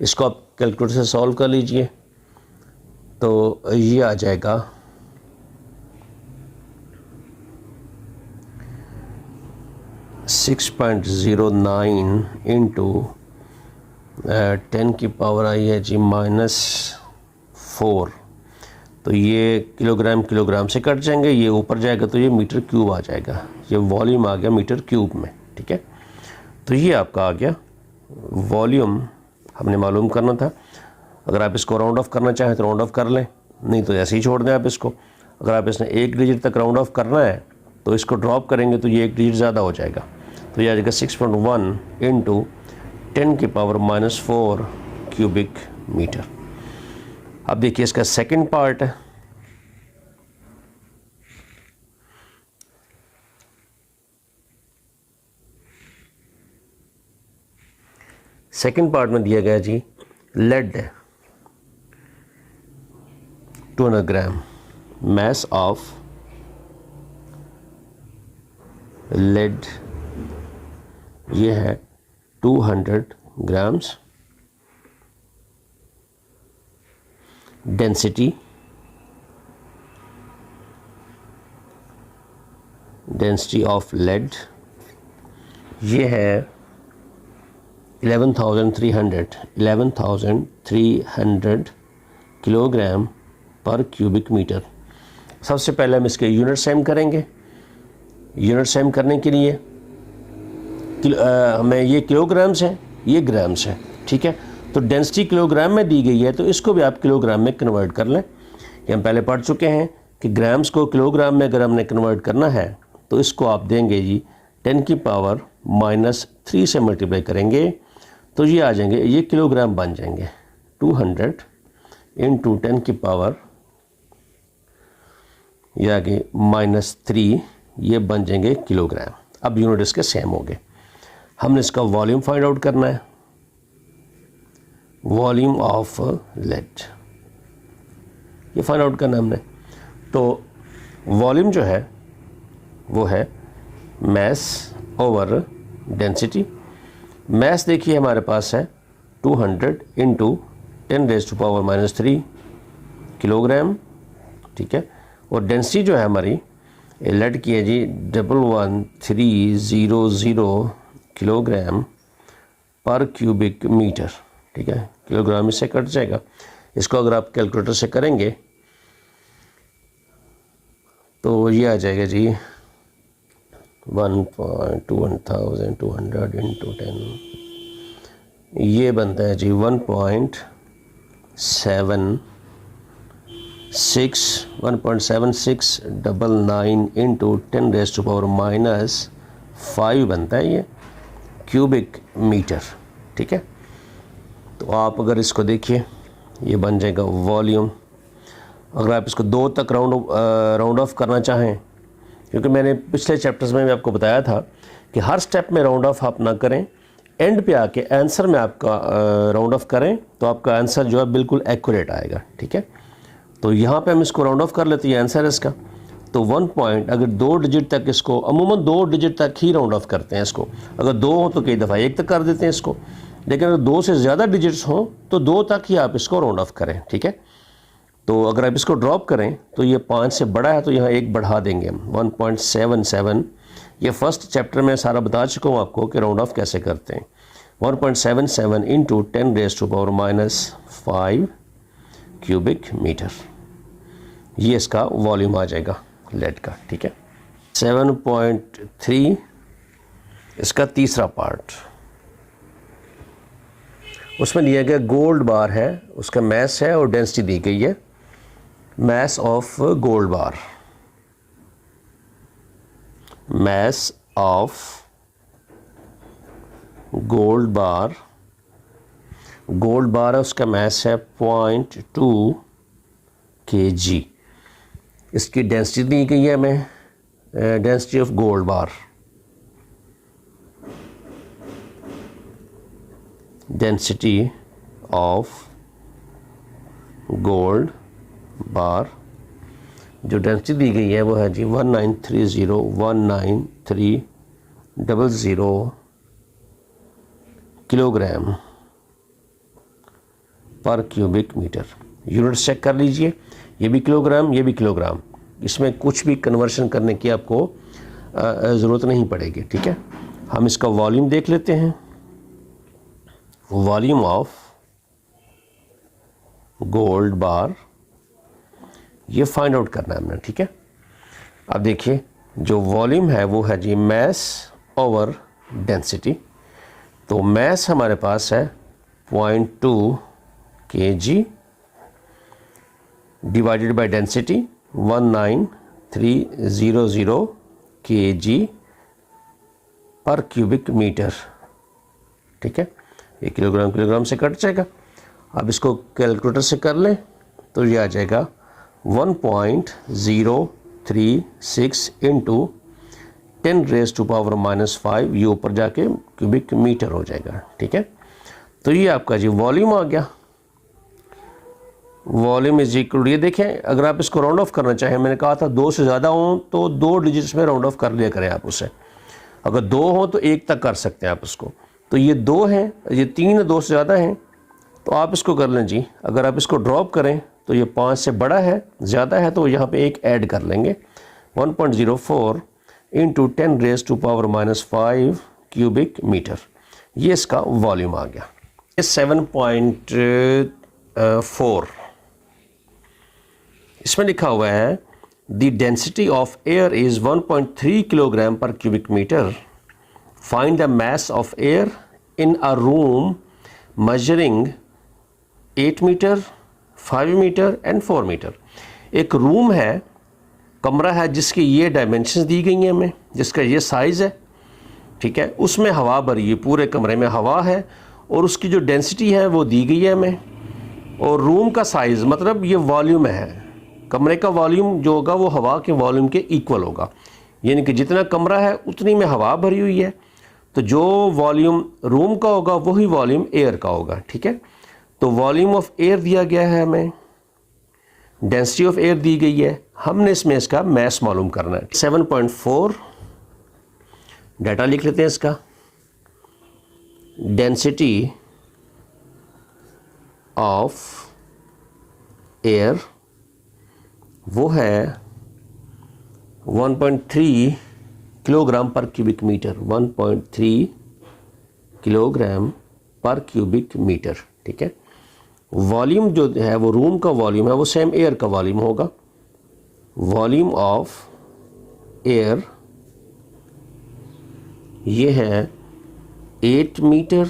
[SPEAKER 1] इसको आप कैलकुलेटर से सॉल्व कर लीजिए तो ये आ जाएगा 6.09 इंटू 10 की पावर आई है जी -4। तो ये किलोग्राम किलोग्राम से कट जाएंगे, ये ऊपर जाएगा तो ये मीटर क्यूब आ जाएगा, ये वॉल्यूम आ गया मीटर क्यूब में, ठीक है। तो ये आपका आ गया वॉल्यूम, हमने मालूम करना था। अगर आप इसको राउंड ऑफ करना चाहें तो राउंड ऑफ कर लें, नहीं तो ऐसे ही छोड़ दें आप इसको। अगर आप इसने एक डिजिट तक राउंड ऑफ करना है तो इसको ड्रॉप करेंगे तो ये एक डिजिट ज़्यादा हो जाएगा, तो ये आ जाएगा 6.1 इंटू 10 की पावर -4 क्यूबिक मीटर। अब देखिए इसका सेकंड पार्ट है, सेकंड पार्ट में दिया गया जी lead 200 gram, mass of lead ये है 200 ग्राम्स, डेंसिटी ऑफ लेड ये है 11,300 किलोग्राम पर क्यूबिक मीटर। सबसे पहले हम इसके यूनिट सेम करेंगे। यूनिट सेम करने के लिए हमें ये किलोग्राम्स है, ये ग्राम्स है, ठीक है। तो डेंसिटी किलोग्राम में दी गई है तो इसको भी आप किलोग्राम में कन्वर्ट कर लें। ये हम पहले पढ़ चुके हैं कि ग्राम्स को किलोग्राम में अगर हमने कन्वर्ट करना है तो इसको आप देंगे जी 10 की पावर -3 से मल्टीप्लाई करेंगे तो ये आ जाएंगे, ये किलोग्राम बन जाएंगे 200 इंटू 10 की पावर ये आगे -3, ये बन जाएंगे किलोग्राम। अब यूनिट इसके सेम हो गए। हमने इसका वॉल्यूम फाइंड आउट करना है, वॉल्यूम ऑफ लेड ये फाइंड आउट करना हमने। तो वॉल्यूम जो है वो है मैस ओवर डेंसिटी। मैस देखिए हमारे पास है 200 इंटू 10⁻³ किलोग्राम, ठीक है। और डेंसिटी जो है हमारी लेड की है जी 11300 किलोग्राम पर क्यूबिक मीटर, ठीक है। किलोग्राम इससे कट जाएगा। इसको अगर आप कैलकुलेटर से करेंगे तो ये आ जाएगा जी 1.1200 इंटू 10, ये बनता है जी 1.7699 इंटू 10⁻⁻5 बनता है ये क्यूबिक मीटर, ठीक है। तो आप अगर इसको देखिए ये बन जाएगा वॉल्यूम। अगर आप इसको 2 तक राउंड ऑफ करना चाहें, क्योंकि मैंने पिछले चैप्टर्स में भी आपको बताया था कि हर स्टेप में राउंड ऑफ आप ना करें, एंड पे आके आंसर में आपका राउंड ऑफ करें तो आपका आंसर जो है बिल्कुल एक्यूरेट आएगा, ठीक है। तो यहाँ पे हम इसको राउंड ऑफ कर लेते हैं, आंसर है इसका। तो 1 पॉइंट, अगर 2 डिजिट तक इसको, अमूमन 2 डिजिट तक ही राउंड ऑफ करते हैं इसको। अगर 2 हो तो कई दफ़ा 1 तक कर देते हैं इसको, लेकिन अगर 2 से ज़्यादा डिजिट्स हों तो 2 तक ही आप इसको राउंड ऑफ करें, ठीक है। तो अगर आप इसको ड्रॉप करें तो ये 5 से बड़ा है तो यहाँ 1 बढ़ा देंगे हम, 1.77। ये फर्स्ट चैप्टर में सारा बता चुका हूँ आपको कि राउंड ऑफ कैसे करते हैं। 1.77 इंटू 10⁻⁻5 क्यूबिक मीटर, ये इसका वॉल्यूम आ जाएगा लेड का, ठीक है। 7.3 इसका तीसरा पार्ट, उसमें लिया गया गोल्ड बार है, उसका मैस है और डेंसिटी दी गई है। Mass of gold bar, mass of gold bar, gold बार है उसका मैस है 0.2 kg। इसकी डेंसिटी दी गई है हमें, density of gold bar, density of gold बार, जो डेंसिटी दी गई है वो है जी 1930 kilogram per cubic metre. Unit check कर लीजिए, ये भी किलोग्राम, ये भी किलोग्राम, इसमें कुछ भी कन्वर्शन करने की आपको ज़रूरत नहीं पड़ेगी, ठीक है। हम इसका वॉल्यूम देख लेते हैं, वॉल्यूम ऑफ गोल्ड बार, ये फाइंड आउट करना है हमने, ठीक है। अब देखिए जो वॉल्यूम है वो है जी मैस ओवर डेंसिटी। तो मैस हमारे पास है 0.2 kg divided by density 19300 kg पर क्यूबिक मीटर, ठीक है। ये किलोग्राम किलोग्राम से कट जाएगा। अब इसको कैलकुलेटर से कर लें तो ये आ जाएगा 1.036 इंटू 10⁻⁻5, ये ऊपर जाके क्यूबिक मीटर हो जाएगा, ठीक है। तो ये आपका जी वॉल्यूम आ गया। वॉल्यूम इज इक्वल, ये देखें अगर आप इसको राउंड ऑफ करना चाहें, मैंने कहा था 2 से ज़्यादा हो तो 2 डिजिट्स में राउंड ऑफ कर लिया करें आप उसे। अगर 2 हो तो 1 तक कर सकते हैं आप उसको। तो ये 2 है, ये 3 2 से ज़्यादा हैं तो आप इसको कर लें जी। अगर आप इसको ड्रॉप करें तो ये 5 से बड़ा है, ज़्यादा है तो यहाँ पे 1 ऐड कर लेंगे। 1.04 इंटू 10⁻⁻5 क्यूबिक मीटर, ये इसका वॉल्यूम आ गया। 7.4 इसमें लिखा हुआ है the density of air is 1.3 kilogram per cubic metre. Find the mass of air in a room measuring 8 metre, 5 metre and 4 metre. एक रूम है, कमरा है जिसकी ये डायमेंशंस दी गई हैं हमें, जिसका ये साइज़ है, ठीक है। उसमें हवा भरी है, पूरे कमरे में हवा है और उसकी जो डेंसिटी है वो दी गई है हमें। और रूम का साइज़ मतलब ये वॉल्यूम है, कमरे का वॉल्यूम जो होगा वो हवा के वॉल्यूम के इक्वल होगा, यानी कि जितना कमरा है उतनी में हवा भरी हुई है। तो जो वॉल्यूम रूम का होगा वही वॉल्यूम एयर का होगा, ठीक है। तो वॉल्यूम ऑफ एयर दिया गया है हमें, डेंसिटी ऑफ एयर दी गई है, हमने इसमें इसका मैस मालूम करना है। 7.4 डाटा लिख लेते हैं इसका। डेंसिटी ऑफ एयर वो है 1.3 kilogram per cubic metre, 1.3 kilogram per cubic metre, ठीक है। वॉल्यूम जो है वो रूम का वॉल्यूम है, वो सेम एयर का वॉल्यूम होगा। वॉल्यूम ऑफ एयर ये है 8 metre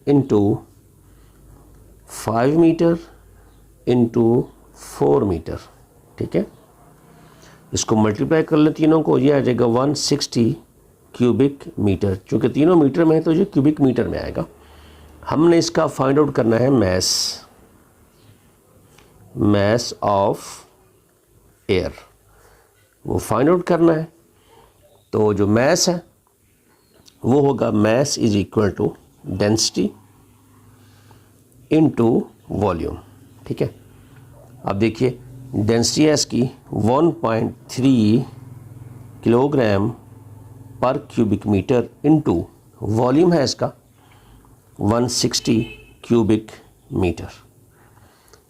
[SPEAKER 1] into 5 metre into 4 metre, ठीक है। इसको मल्टीप्लाई कर लें तीनों को, ये आ जाएगा 160 क्यूबिक मीटर। चूँकि तीनों मीटर में है तो ये क्यूबिक मीटर में आएगा। हमने इसका फाइंड आउट करना है मैस, मैस ऑफ एयर, वो फाइंड आउट करना है। तो जो मैस है वो होगा, mass is equal to density into volume. ठीक है, अब देखिए डेंसिटी है इसकी 1.3 kilogram per cubic metre into volume है इसका 160 क्यूबिक मीटर।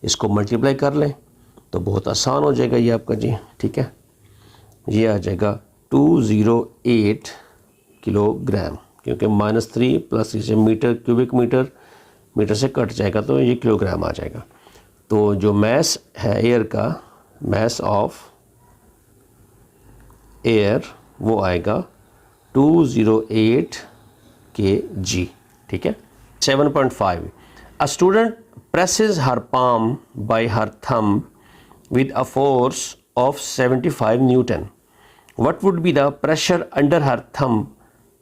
[SPEAKER 1] इसको मल्टीप्लाई कर लें तो बहुत आसान हो जाएगा ये आपका जी। ठीक है, ये आ जाएगा 208 किलोग्राम, क्योंकि -3 प्लस इसे मीटर क्यूबिक मीटर मीटर से कट जाएगा तो ये किलोग्राम आ जाएगा। तो जो मैस है एयर का, मैस ऑफ एयर वो आएगा 208 kg। ठीक है, 7.5 a student presses her palm by her thumb with a force of 75 Newton. What would be the pressure under her thumb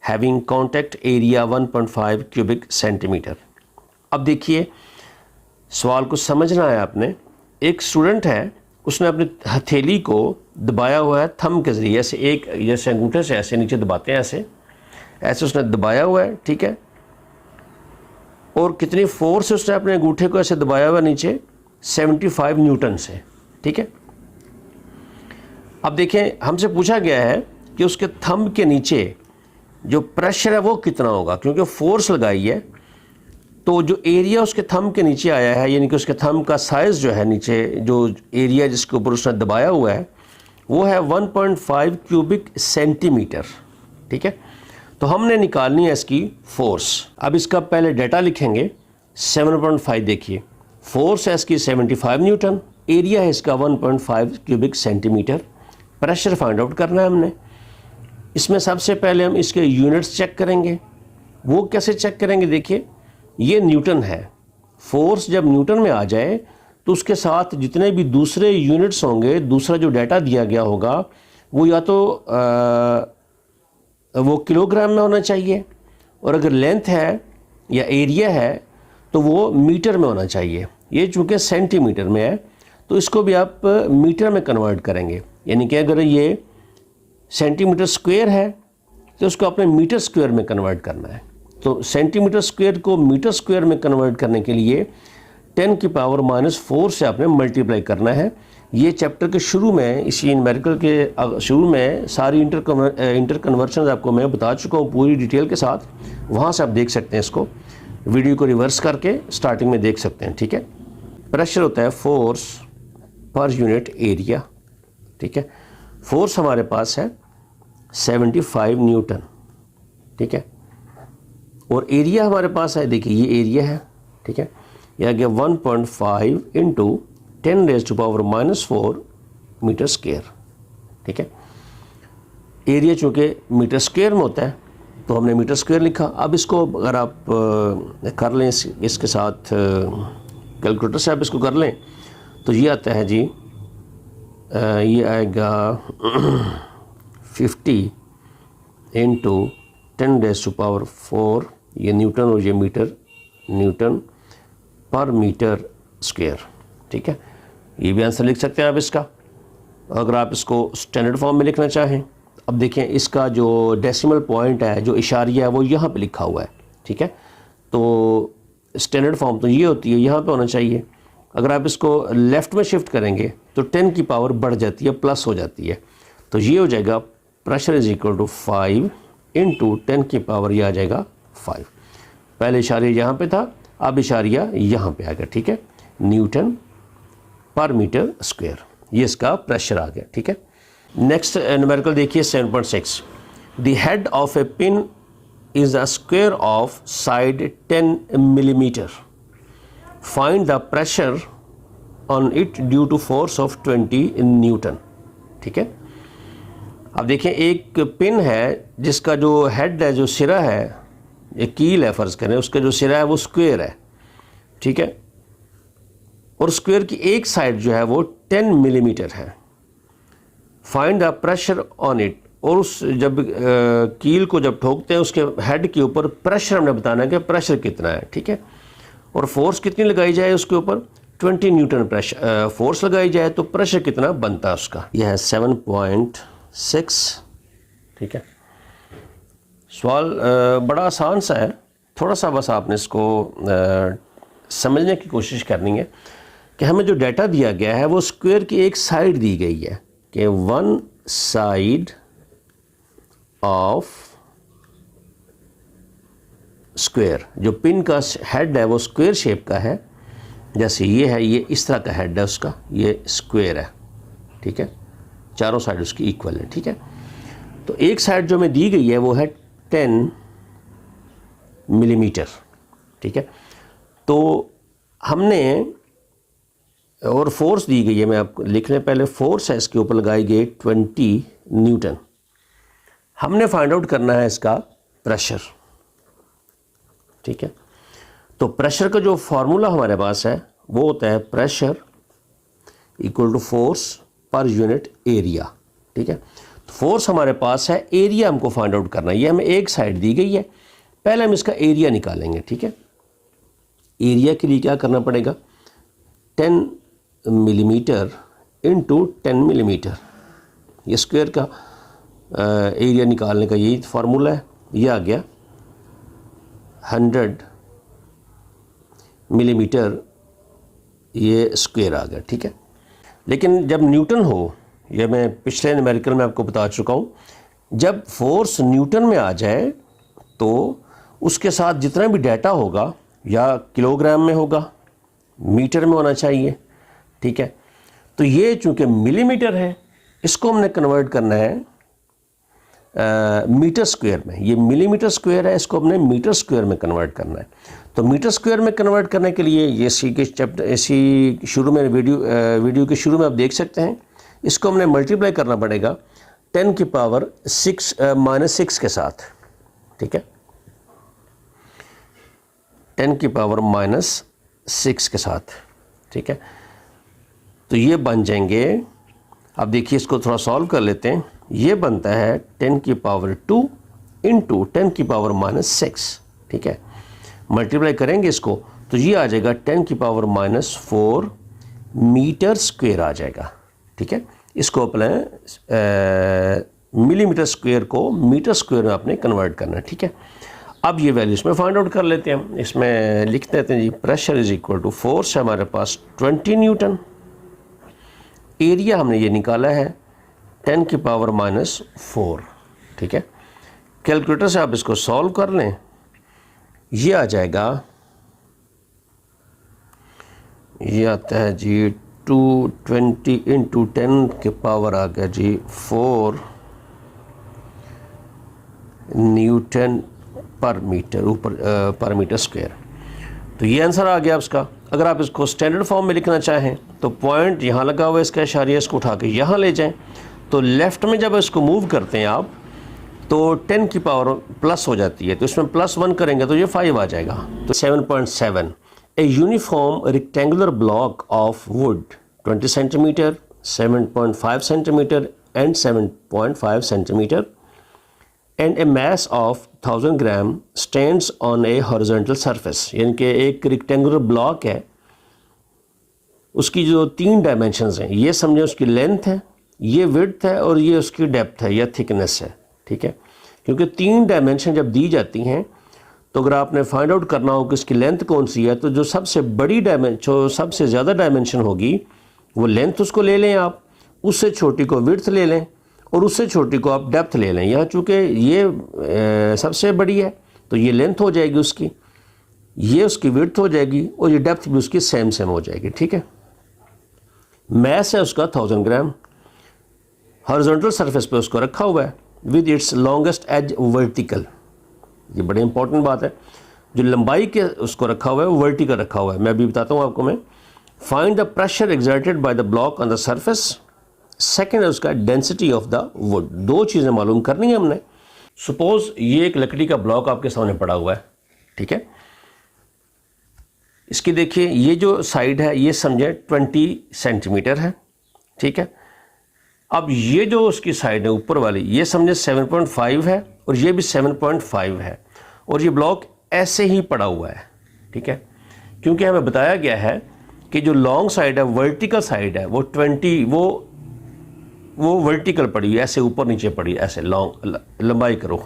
[SPEAKER 1] having contact area 1.5 cubic centimeter? अब देखिए सवाल को समझना है आपने। एक स्टूडेंट है, उसने अपनी हथेली को दबाया हुआ है थंब के ज़रिए, ऐसे एक जैसे अंगूठे से ऐसे नीचे दबाते हैं, ऐसे ऐसे उसने दबाया हुआ है। ठीक है, और कितनी फोर्स से उसने अपने अंगूठे को ऐसे दबाया हुआ नीचे, 75 न्यूटन से। ठीक है, अब देखें हमसे पूछा गया है कि उसके थंब के नीचे जो प्रेशर है वो कितना होगा, क्योंकि फोर्स लगाई है। तो जो एरिया उसके थंब के नीचे आया है, यानी कि उसके थंब का साइज़ जो है नीचे जो एरिया जिसके ऊपर उसने दबाया हुआ है वो है 1.5 क्यूबिक सेंटीमीटर। ठीक है, तो हमने निकालनी है इसकी फोर्स। अब इसका पहले डाटा लिखेंगे। 7.5 देखिए, फोर्स है इसकी 75 न्यूटन, एरिया है इसका 1.5 cubic centimetre. Pressure find out करना है हमने। इसमें सबसे पहले हम इसके यूनिट्स चेक करेंगे। वो कैसे चेक करेंगे, देखिए ये न्यूटन है। फोर्स जब न्यूटन में आ जाए तो उसके साथ जितने भी दूसरे यूनिट्स होंगे, दूसरा जो डाटा दिया गया होगा वो या तो वो किलोग्राम में होना चाहिए, और अगर लेंथ है या एरिया है तो वो मीटर में होना चाहिए। ये चूँकि सेंटीमीटर में है तो इसको भी आप मीटर में कन्वर्ट करेंगे, यानी कि अगर ये सेंटीमीटर स्क्वायर है तो उसको आपने मीटर स्क्वायर में कन्वर्ट करना है। तो सेंटीमीटर स्क्वायर को मीटर स्क्वायर में कन्वर्ट करने के लिए 10 की पावर -4 से आपने मल्टीप्लाई करना है। ये चैप्टर के शुरू में, इसी न्यूमेरिकल के शुरू में सारी इंटर कन्वर्शन आपको मैं बता चुका हूँ पूरी डिटेल के साथ। वहाँ से आप देख सकते हैं, इसको वीडियो को रिवर्स करके स्टार्टिंग में देख सकते हैं। ठीक है, प्रेशर होता है फोर्स पर यूनिट एरिया। ठीक है, फोर्स हमारे पास है 75 न्यूटन। ठीक है, और एरिया हमारे पास है, देखिए ये एरिया है। ठीक है, यह आ गया 1.5 इंटू 10⁻⁻4 मीटर स्क्वायर। ठीक है, एरिया चूँकि मीटर स्क्वायर में होता है तो हमने मीटर स्क्वायर लिखा। अब इसको अगर आप कर लें इसके साथ कैलकुलेटर से आप इसको कर लें तो ये आता है जी, ये आएगा 50 इंटू 10⁻⁴, ये न्यूटन और ये मीटर, न्यूटन पर मीटर स्क्वायर। ठीक है, ये भी आंसर लिख सकते हैं आप इसका, अगर आप इसको स्टैंडर्ड फॉर्म में लिखना चाहें। अब देखें इसका जो डेसिमल पॉइंट है, जो इशारिया है, वो यहाँ पे लिखा हुआ है। ठीक है, तो स्टैंडर्ड फॉर्म तो ये होती है, यहाँ पे होना चाहिए। अगर आप इसको लेफ़्ट में शिफ्ट करेंगे तो 10 की पावर बढ़ जाती है, प्लस हो जाती है। तो ये हो जाएगा pressure is equal to 5 into 10 की पावर, ये आ जाएगा 5। पहले इशारिया यहाँ पे था, अब इशारिया यहाँ पे आ गया। ठीक है, न्यूटन पर मीटर स्क्वायर, ये इसका प्रेशर आ गया। ठीक है, नेक्स्ट न्यूमेरिकल देखिए 7.6। The head of a pin is a square of side 10 millimetre. Find the pressure on it due to force of 20 newton. ठीक है, अब देखें एक पिन है जिसका जो हेड है, जो सिरा है, एक कील है फ़र्ज़ करें, उसका जो सिरा है वो स्क्वायर है। ठीक है, और स्क्वायर की एक साइड जो है वो 10 मिलीमीटर है। Find the pressure on it, और उस जब कील को जब ठोकते हैं उसके हेड के ऊपर प्रेशर हमने बताना है कि प्रेशर कितना है। ठीक है, और फोर्स कितनी लगाई जाए उसके ऊपर, 20 न्यूटन प्रेशर फोर्स लगाई जाए तो प्रेशर कितना बनता है उसका, यह है 7.6। ठीक है, सवाल बड़ा आसान सा है, थोड़ा सा बस आपने इसको समझने की कोशिश करनी है कि हमें जो डाटा दिया गया है वो स्क्वायर की एक साइड दी गई है कि वन साइड ऑफ स्क्वायर, जो पिन का हेड है वो स्क्वायर शेप का है, जैसे ये है, ये इस तरह का हेड है उसका, ये स्क्वायर है, ठीक है, चारों साइड उसकी इक्वल है, ठीक है। तो एक साइड जो हमें दी गई है वो है 10 मिलीमीटर, ठीक है। तो हमने, और फोर्स दी गई है, मैं आपको लिखने पहले फोर्स है इसके ऊपर लगाई गई 20 न्यूटन। हमने फाइंड आउट करना है इसका प्रेशर, ठीक है। तो प्रेशर का जो फार्मूला हमारे पास है वो होता है प्रेशर इक्वल टू फोर्स पर यूनिट एरिया, ठीक है। तो फोर्स हमारे पास है, एरिया हमको फाइंड आउट करना है। ये हमें एक साइड दी गई है, पहले हम इसका एरिया निकालेंगे, ठीक है। एरिया के लिए क्या करना पड़ेगा, 10 मिलीमीटर इंटू 10 मिलीमीटर, ये स्क्वायर का एरिया निकालने का यही फार्मूला है। ये आ गया 100 मिलीमीटर, ये स्क्वायर आ गया, ठीक है। लेकिन जब न्यूटन हो, यह मैं पिछले न्यूमेरिकल में आपको बता चुका हूँ, जब फोर्स न्यूटन में आ जाए तो उसके साथ जितना भी डाटा होगा या किलोग्राम में होगा, मीटर में होना चाहिए, ठीक है। तो ये चूँकि मिलीमीटर है, इसको हमने कन्वर्ट करना है मीटर स्क्वायर में। ये मिलीमीटर स्क्वायर है, इसको हमने मीटर स्क्वायर में कन्वर्ट करना है। तो मीटर स्क्वायर में कन्वर्ट करने के लिए ये इसी के चैप्टर, इसी शुरू में वीडियो के शुरू में आप देख सकते हैं, इसको हमने मल्टीप्लाई करना पड़ेगा 10 की पावर 6 के साथ, ठीक है, 10 की पावर -6 के साथ, ठीक है। तो ये बन जाएंगे, अब देखिए इसको थोड़ा सॉल्व कर लेते हैं। ये बनता है 10 की पावर 2 इंटू 10 की पावर -6, ठीक है। मल्टीप्लाई करेंगे इसको तो ये आ जाएगा 10 की पावर -4 मीटर स्क्वायर आ जाएगा, ठीक है। इसको अपने मिलीमीटर स्क्वायर को मीटर स्क्वायर में आपने कन्वर्ट करना है, ठीक है। अब ये वैल्यू इसमें फाइंड आउट कर लेते हैं। इसमें लिख देते हैं जी, pressure is equal to force है हमारे पास 20 न्यूटन, एरिया हमने ये निकाला है 10 की पावर -4, ठीक है। कैलकुलेटर से आप इसको सॉल्व कर लें, ये आ जाएगा, ये आता है जी 220 इंटू 10 के पावर आ गया जी 4 न्यूटन पर मीटर, ऊपर पर मीटर स्क्वायर। तो ये आंसर आ गया उसका। अगर आप इसको स्टैंडर्ड फॉर्म में लिखना चाहें तो पॉइंट यहाँ लगा हुआ है इसका इशारिया, इसको उठा के यहाँ ले जाएं, तो लेफ़्ट में जब इसको मूव करते हैं आप तो 10 की पावर प्लस हो जाती है, तो इसमें +1 करेंगे तो ये 5 आ जाएगा। तो 7.7 a uniform rectangular block of would 20 centimetre, 7.5 centimetre and 7.5 centimetre and A mass of 1000 gram stands on A horizontal surface. यानी कि एक रेक्टेंगुलर ब्लॉक है, उसकी जो 3 डायमेंशंस हैं, ये समझें उसकी लेंथ है, ये विड्थ है और ये उसकी डेप्थ है या थिकनेस है, ठीक है। क्योंकि 3 डायमेंशन जब दी जाती हैं तो अगर आपने फाइंड आउट करना हो कि इसकी लेंथ कौन सी है, तो जो सबसे बड़ी जो सबसे ज़्यादा डायमेंशन होगी वो लेंथ उसको ले लें आप, उससे छोटी को विड्थ ले लें और उससे छोटी को आप डेप्थ ले लें। यहाँ चूँकि ये सबसे बड़ी है तो ये लेंथ हो जाएगी उसकी, ये उसकी विड्थ हो जाएगी और ये डेप्थ भी उसकी सेम हो जाएगी, ठीक है। मैस है उसका 1000 ग्राम, हॉरिजॉन्टल सरफेस पे उसको रखा हुआ है with its longest edge vertical. ये बड़ी इंपॉर्टेंट बात है, जो लंबाई के उसको रखा हुआ है वो वर्टिकल रखा हुआ है। मैं अभी बताता हूँ आपको। मैं find the pressure exerted by the block on the surface, second है उसका डेंसिटी ऑफ द वुड। 2 चीज़ें मालूम करनी है हमने। सपोज ये एक लकड़ी का ब्लॉक आपके सामने पड़ा हुआ है, ठीक है। इसकी देखिए ये जो साइड है ये समझे 20 सेंटीमीटर है, ठीक है। अब ये जो उसकी साइड है ऊपर वाली ये समझे 7.5 है और ये भी 7.5 है और ये ब्लॉक ऐसे ही पड़ा हुआ है, ठीक है। क्योंकि हमें बताया गया है कि जो लॉन्ग साइड है, वर्टिकल साइड है, वो 20 वो वर्टिकल पड़ी, ऐसे ऊपर नीचे पड़ी, ऐसे लंबाई करो।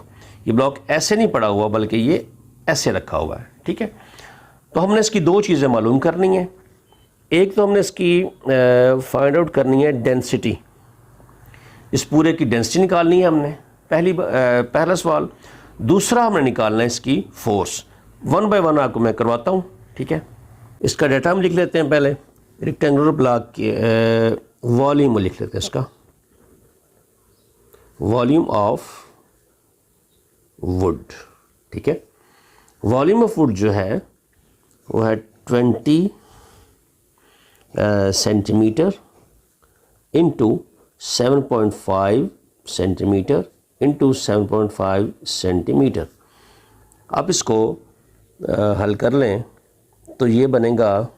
[SPEAKER 1] ये ब्लॉक ऐसे नहीं पड़ा हुआ बल्कि ये ऐसे रखा हुआ है, ठीक है। तो हमने इसकी दो चीज़ें मालूम करनी है। एक तो हमने इसकी फाइंड आउट करनी है डेंसिटी, इस पूरे की डेंसिटी निकालनी है हमने, पहला सवाल। दूसरा हमने निकालना है इसकी फोर्स। वन बाय वन आपको मैं करवाता हूँ, ठीक है। इसका डाटा हम लिख लेते हैं पहले। रेक्टेंगुलर ब्लॉक के वॉल्यूम लिख लेते हैं इसका, वॉल्यूम ऑफ वुड, ठीक है। वॉल्यूम ऑफ वुड जो है वो है 20 centimetre into 7.5 centimetre into 7.5 centimetre. आप इसको हल कर लें तो ये बनेगा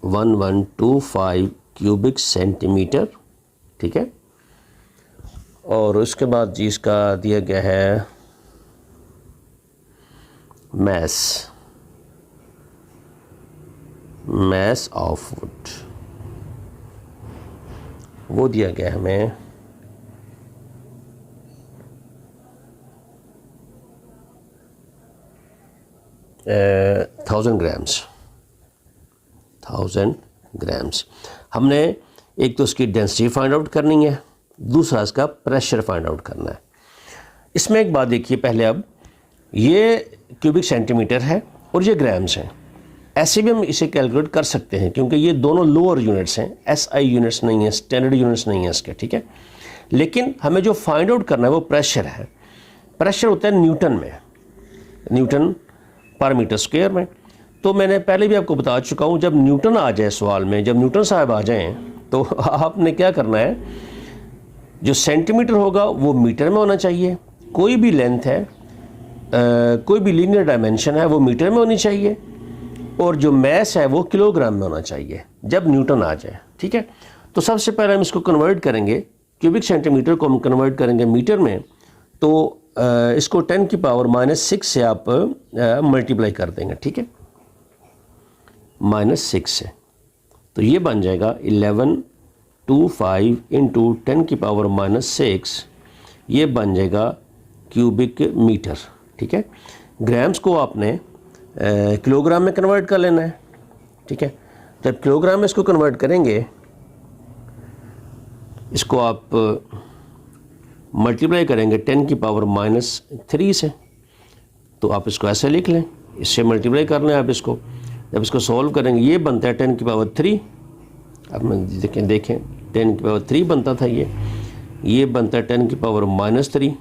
[SPEAKER 1] 1125 क्यूबिक सेंटीमीटर, ठीक है। और उसके बाद जी इसका दिया गया है मैस ऑफ वुड, वो दिया गया है हमें 1000 ग्राम्स। हमने एक तो उसकी डेंसिटी फाइंड आउट करनी है, दूसरा इसका प्रेशर फाइंड आउट करना है। इसमें एक बात देखिए पहले, अब ये क्यूबिक सेंटीमीटर है और ये ग्राम्स हैं। ऐसे भी हम इसे कैलकुलेट कर सकते हैं क्योंकि ये दोनों लोअर यूनिट्स हैं, एसआई यूनिट्स नहीं है, स्टैंडर्ड यूनिट्स नहीं है इसके, ठीक है। लेकिन हमें जो फाइंड आउट करना है वो प्रेशर है। प्रेशर होता है न्यूटन में, न्यूटन पर मीटर स्क्वायर में। तो मैंने पहले भी आपको बता चुका हूँ, जब न्यूटन आ जाए सवाल में, जब न्यूटन साहब आ जाएँ तो आपने क्या करना है, जो सेंटीमीटर होगा वो मीटर में होना चाहिए, कोई भी लेंथ है, कोई भी लीनियर डायमेंशन है वो मीटर में होनी चाहिए, और जो मैस है वो किलोग्राम में होना चाहिए जब न्यूटन आ जाए, ठीक है। तो सबसे पहले हम इसको कन्वर्ट करेंगे, क्यूबिक सेंटीमीटर को हम कन्वर्ट करेंगे मीटर में। तो इसको 10 की पावर -6 से आप मल्टीप्लाई कर देंगे, ठीक है, -6 से। तो ये बन जाएगा 1125 इंटू 10 की पावर -6, ये बन जाएगा क्यूबिक मीटर, ठीक है। ग्राम्स को आपने किलोग्राम में कन्वर्ट कर लेना है, ठीक है। जब किलोग्राम में इसको कन्वर्ट करेंगे, इसको आप मल्टीप्लाई करेंगे 10 की पावर -3 से, तो आप इसको ऐसे लिख लें, इससे मल्टीप्लाई कर लें आप इसको। जब इसको सॉल्व करेंगे ये बनता है 10 की पावर 3। अब मैं देखें 10 की पावर 3 बनता था, ये बनता है 10 की पावर -3।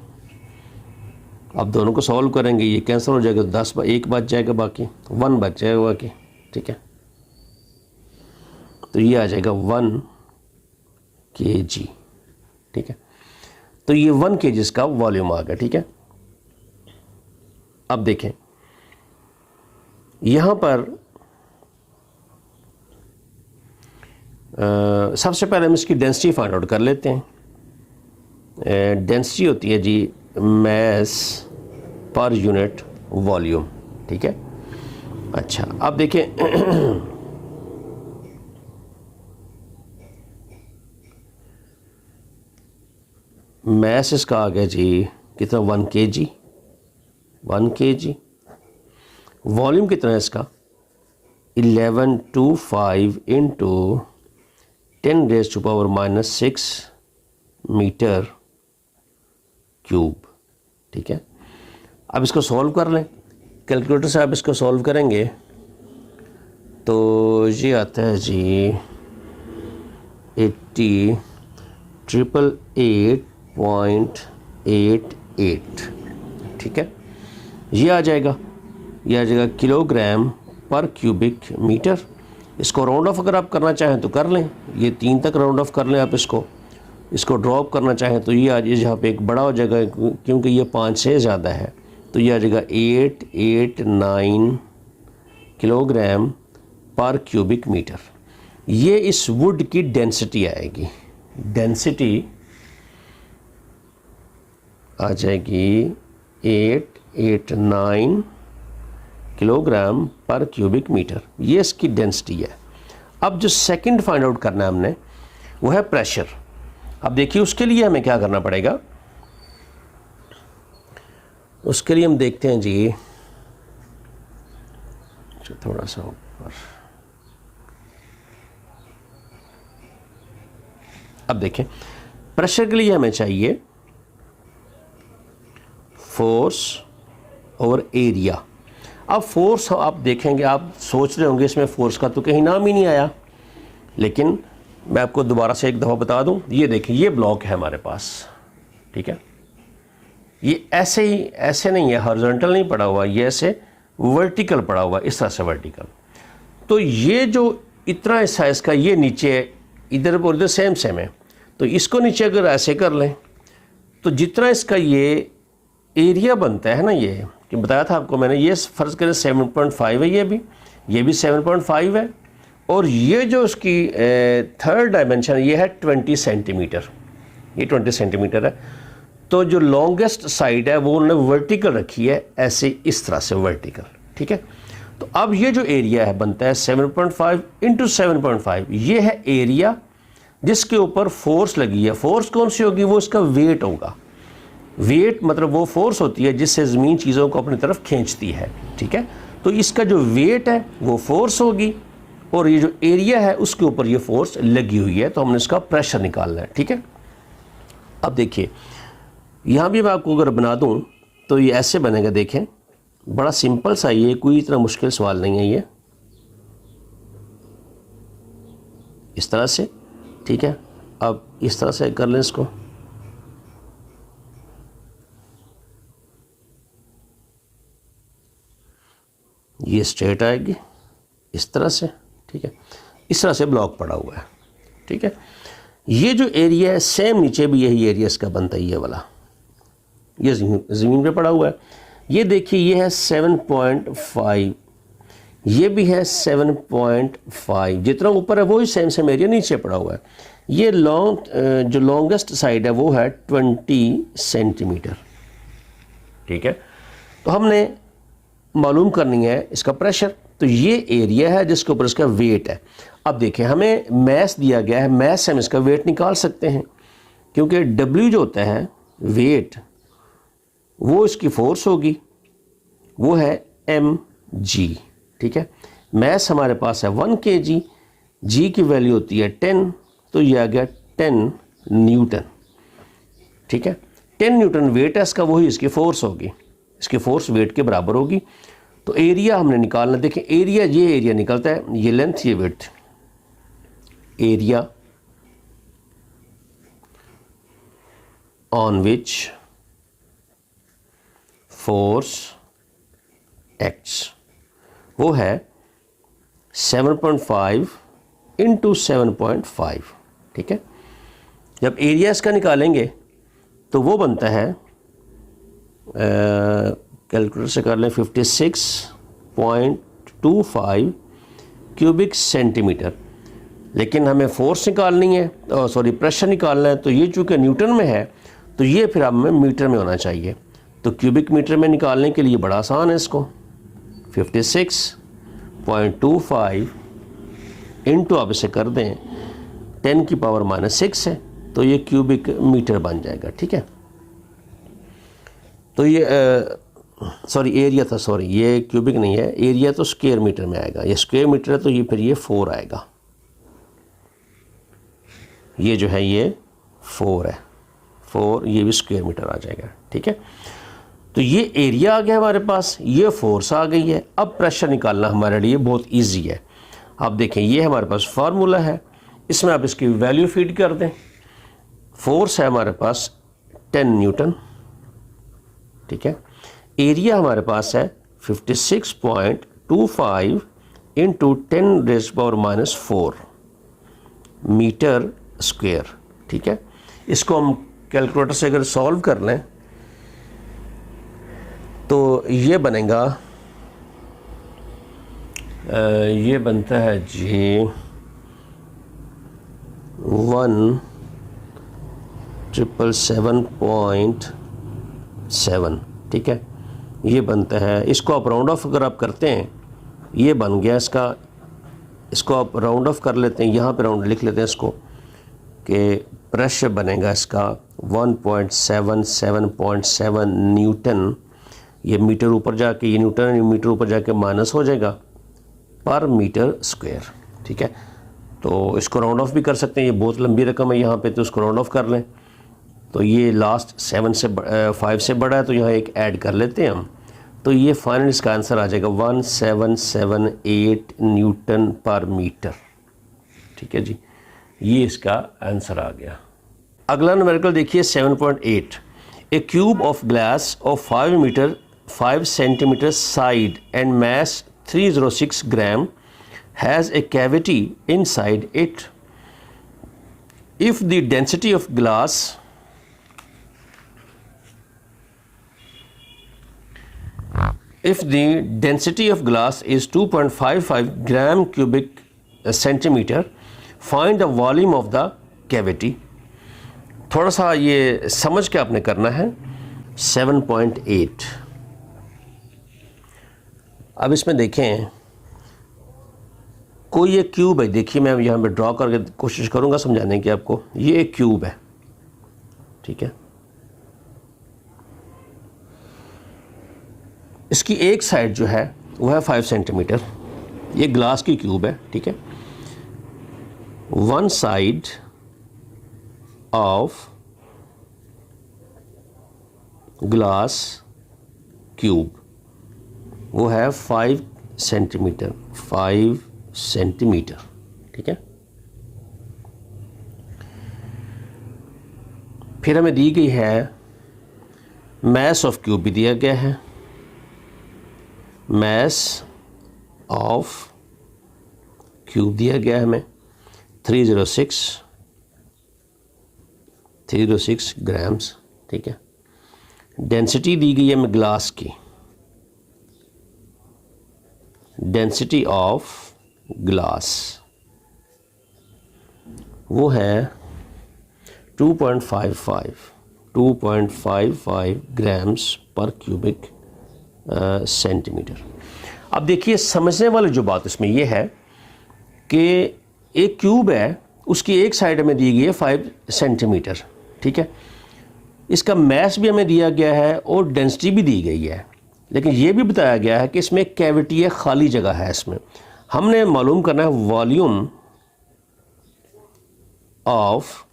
[SPEAKER 1] अब दोनों को सॉल्व करेंगे, ये कैंसिल हो जाएगा, 1 बच जाएगा, बाकी 1 बच जाएगा बाकी, ठीक है। तो ये आ जाएगा 1 kg, ठीक है। तो ये 1 kg का वॉल्यूम आ गया, ठीक है। अब देखें यहाँ पर सबसे पहले हम इसकी डेंसिटी फाइंड आउट कर लेते हैं। डेंसिटी होती है जी मैस पर यूनिट वॉल्यूम, ठीक है। अच्छा, अब देखें मैस इसका आ गया जी कितना, 1 kg। वॉल्यूम कितना है इसका, 1125 इंटू 10⁻⁻6 मीटर क्यूब, ठीक है। अब इसको सॉल्व कर लें, कैलकुलेटर से आप इसको सॉल्व करेंगे तो ये आता है जी 80,888.88, ठीक है। ये आ जाएगा किलोग्राम पर क्यूबिक मीटर। इसको राउंड ऑफ अगर आप करना चाहें तो कर लें, ये 3 तक राउंड ऑफ कर लें आप इसको ड्रॉप करना चाहें तो ये आ जाए, जहाँ पे एक बड़ा हो जाएगा क्योंकि ये 5 से ज़्यादा है, तो ये आ जाएगा 889 किलोग्राम पर क्यूबिक मीटर। ये इस वुड की डेंसिटी आएगी, डेंसिटी आ जाएगी 889 किलोग्राम पर क्यूबिक मीटर, ये इसकी डेंसिटी है। अब जो सेकंड फाइंड आउट करना है हमने वो है प्रेशर। अब देखिए उसके लिए हमें क्या करना पड़ेगा, उसके लिए हम देखते हैं जी, थोड़ा सा ऊपर, अब देखें प्रेशर के लिए हमें चाहिए फोर्स और एरिया। अब फोर्स आप देखेंगे, आप सोच रहे होंगे इसमें फोर्स का तो कहीं नाम ही नहीं आया, लेकिन मैं आपको दोबारा से एक दफ़ा बता दूं। ये देखें, ये ब्लॉक है हमारे पास, ठीक है, ये ऐसे ही, ऐसे नहीं है, हॉरिजॉन्टल नहीं पड़ा हुआ, ये ऐसे वर्टिकल पड़ा हुआ, इस तरह से वर्टिकल। तो ये जो इतना साइज़ का ये नीचे है, इधर और इधर सेम सेम है, तो इसको नीचे अगर ऐसे कर लें तो जितना इसका ये एरिया बनता है ना, ये कि बताया था आपको मैंने, ये फ़र्ज़ करें 7.5 है, ये भी 7.5 है, और ये जो उसकी थर्ड डायमेंशन ये है 20 सेंटीमीटर, ये 20 सेंटीमीटर है। तो जो लॉन्गेस्ट साइड है वो उन्होंने वर्टिकल रखी है, ऐसे इस तरह से वर्टिकल, ठीक है। तो अब ये जो एरिया है बनता है 7.5 इंटू 7.5, ये है एरिया जिसके ऊपर फोर्स लगी है। फोर्स कौन सी होगी? वो इसका वेट होगा। वेट मतलब वो फोर्स होती है जिससे ज़मीन चीज़ों को अपनी तरफ खींचती है, ठीक है। तो इसका जो वेट है वो फोर्स होगी, और ये जो एरिया है उसके ऊपर ये फोर्स लगी हुई है, तो हमने इसका प्रेशर निकालना है, ठीक है। अब देखिए यहाँ भी मैं आपको अगर बना दूँ तो ये ऐसे बनेगा, देखें बड़ा सिंपल सा, ये कोई इतना मुश्किल सवाल नहीं है, ये इस तरह से, ठीक है। अब इस तरह से कर लें इसको, ये स्ट्रेट आएगी इस तरह से, ठीक है। इस तरह से ब्लॉक पड़ा हुआ है, ठीक है। ये जो एरिया है सेम नीचे भी यही एरिया इसका बनता है, ये वाला, ये ज़मीन पे पड़ा हुआ है। ये देखिए ये है 7.5, ये भी है 7.5, जितना ऊपर है वही सेम सेम एरिया नीचे पड़ा हुआ है। ये जो लॉन्गेस्ट साइड है वो है 20 सेंटीमीटर, ठीक है। तो हमने मालूम करनी है इसका प्रेशर, तो ये एरिया है जिसके ऊपर इसका वेट है। अब देखें हमें मैस दिया गया है, मैस से हम इसका वेट निकाल सकते हैं, क्योंकि W जो होता है वेट, वो इसकी फोर्स होगी, वो है mg, ठीक है। मैस हमारे पास है 1 kg, g की वैल्यू होती है 10, तो ये आ गया 10 न्यूटन, ठीक है। 10 न्यूटन वेट है इसका, वही इसकी फोर्स होगी, इसकी फोर्स वेट के बराबर होगी। तो एरिया हमने निकालना, देखें एरिया, ये एरिया निकलता है, ये लेंथ ये width, area on which force acts, वो है 7.5 इंटू 7.5, ठीक है। जब एरिया इसका निकालेंगे तो वो बनता है, कैलकुलेटर से कर लें, 56.25 क्यूबिक सेंटीमीटर। लेकिन हमें फोर्स निकालनी है, सॉरी प्रेशर निकालना है, तो ये चूँकि न्यूटन में है तो ये फिर हमें मीटर में होना चाहिए। तो क्यूबिक मीटर में निकालने के लिए बड़ा आसान है, इसको 56.25 इंटू आप इसे कर दें 10 की पावर -6 है, तो ये क्यूबिक मीटर बन जाएगा, ठीक है। तो ये सॉरी एरिया था, सॉरी ये क्यूबिक नहीं है, एरिया तो स्क्वायर मीटर में आएगा, ये स्क्वायर मीटर है तो ये फिर ये 4 आएगा, ये जो है ये 4 है, 4 ये भी स्क्वायर मीटर आ जाएगा, ठीक है। तो ये एरिया आ गया हमारे पास, ये फोर्स आ गई है। अब प्रेशर निकालना हमारे लिए बहुत इजी है। आप देखें ये हमारे पास फार्मूला है, इसमें आप इसकी वैल्यू फीड कर दें। फोर्स है हमारे पास 10 न्यूटन, ठीक है। एरिया हमारे पास है 56.25 इंटू 10⁻⁻⁴ मीटर स्क्वायर, ठीक है। इसको हम कैलकुलेटर से अगर सॉल्व कर लें तो ये बनेगा, ये बनता है जी 1,777.7, ठीक है। ये बनता है, इसको आप राउंड ऑफ अगर आप करते हैं, ये बन गया इसका, इसको आप राउंड ऑफ कर लेते हैं, यहाँ पे राउंड लिख लेते हैं इसको, कि प्रेशर बनेगा इसका 1.77.7 न्यूटन ये मीटर ऊपर जाके, ये न्यूटन मीटर ऊपर जाके माइनस हो जाएगा पर मीटर स्क्वायर। ठीक है, तो इसको राउंड ऑफ भी कर सकते हैं, ये बहुत लंबी रकम है यहाँ पे, तो इसको राउंड ऑफ कर लें। तो ये लास्ट 5 से बड़ा है, तो यहाँ एक ऐड कर लेते हैं हम, तो ये फाइनल इसका आंसर आ जाएगा 1778 न्यूटन पर मीटर। ठीक है जी, ये इसका आंसर आ गया। अगला न्यूमेरिकल देखिए 7.8। A cube of glass of 5 centimetre side and mass 306 gram has a cavity inside it. If the density of glass is 2.55 gram cubic centimeter, find the volume of the cavity. थोड़ा सा ये समझ के आपने करना है। 7.8, अब इसमें देखें कोई एक क्यूब है, देखिए मैं यहाँ पे ड्रॉ करके कोशिश करूँगा समझाने की आपको। ये एक क्यूब है, ठीक है, इसकी एक साइड जो है वो है 5 सेंटीमीटर, ये ग्लास की क्यूब है। ठीक है, one side of glass cube वो है 5 सेंटीमीटर, 5 सेंटीमीटर। ठीक है, फिर हमें दी गई है मैस ऑफ क्यूब भी दिया गया है, मैस ऑफ क्यूब दिया गया है हमें 306 ग्राम्स। ठीक है, डेंसिटी दी गई है हमें ग्लास की, डेंसिटी ऑफ ग्लास वो है 2.55 ग्राम्स पर क्यूबिक सेंटीमीटर। अब देखिए समझने वाली जो बात इसमें ये है कि एक क्यूब है, उसकी एक साइड में दी गई है 5 सेंटीमीटर। ठीक है, इसका मैस भी हमें दिया गया है और डेंसिटी भी दी गई है, लेकिन ये भी बताया गया है कि इसमें एक कैविटी है, खाली जगह है। इसमें हमने मालूम करना है वॉल्यूम ऑफ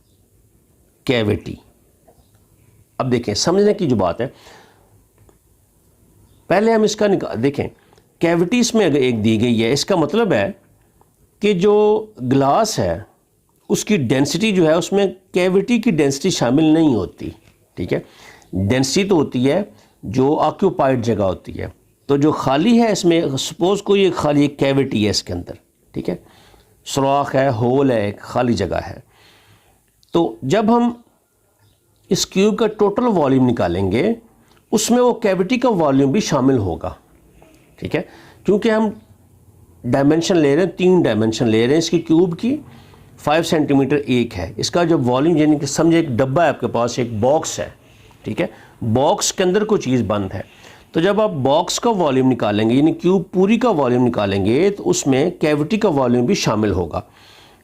[SPEAKER 1] कैविटी। अब देखें समझने की जो बात है, पहले हम इसका देखें कैविटी इसमें अगर एक दी गई है, इसका मतलब है कि जो ग्लास है उसकी डेंसिटी जो है उसमें कैविटी की डेंसिटी शामिल नहीं होती। ठीक है, डेंसिटी तो होती है जो ऑक्यूपाइड जगह होती है, तो जो खाली है इसमें, सपोज कोई एक खाली एक कैविटी है इसके अंदर, ठीक है, सुराख है, होल है, एक खाली जगह है, तो जब हम इस क्यूब का टोटल वॉल्यूम निकालेंगे उसमें वो कैविटी का वॉल्यूम भी शामिल होगा। ठीक है, क्योंकि हम डायमेंशन ले रहे हैं, 3 डायमेंशन ले रहे हैं इसकी क्यूब की, 5 सेंटीमीटर एक है इसका जो वॉल्यूम, यानी कि समझे एक डब्बा है आपके पास, एक बॉक्स है। ठीक है, बॉक्स के अंदर कोई चीज़ बंद है, तो जब आप बॉक्स का वॉल्यूम निकालेंगे यानी क्यूब पूरी का वॉल्यूम निकालेंगे तो उसमें कैविटी का वॉल्यूम भी शामिल होगा।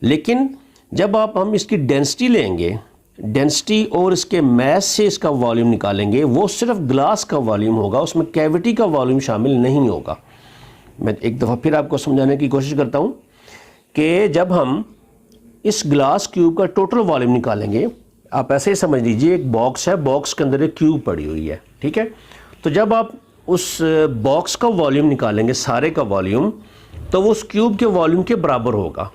[SPEAKER 1] लेकिन जब हम इसकी डेंसिटी लेंगे, डेंसिटी और इसके मैस से इसका वॉल्यूम निकालेंगे, वो सिर्फ ग्लास का वॉल्यूम होगा, उसमें कैविटी का वॉल्यूम शामिल नहीं होगा। मैं एक दफ़ा फिर आपको समझाने की कोशिश करता हूँ कि जब हम इस ग्लास क्यूब का टोटल वॉल्यूम निकालेंगे, आप ऐसे ही समझ लीजिए एक बॉक्स है, बॉक्स के अंदर एक क्यूब पड़ी हुई है। ठीक है, तो जब आप उस बॉक्स का वॉल्यूम निकालेंगे, सारे का वॉल्यूम, तो वो उस क्यूब के वॉल्यूम के बराबर होगा।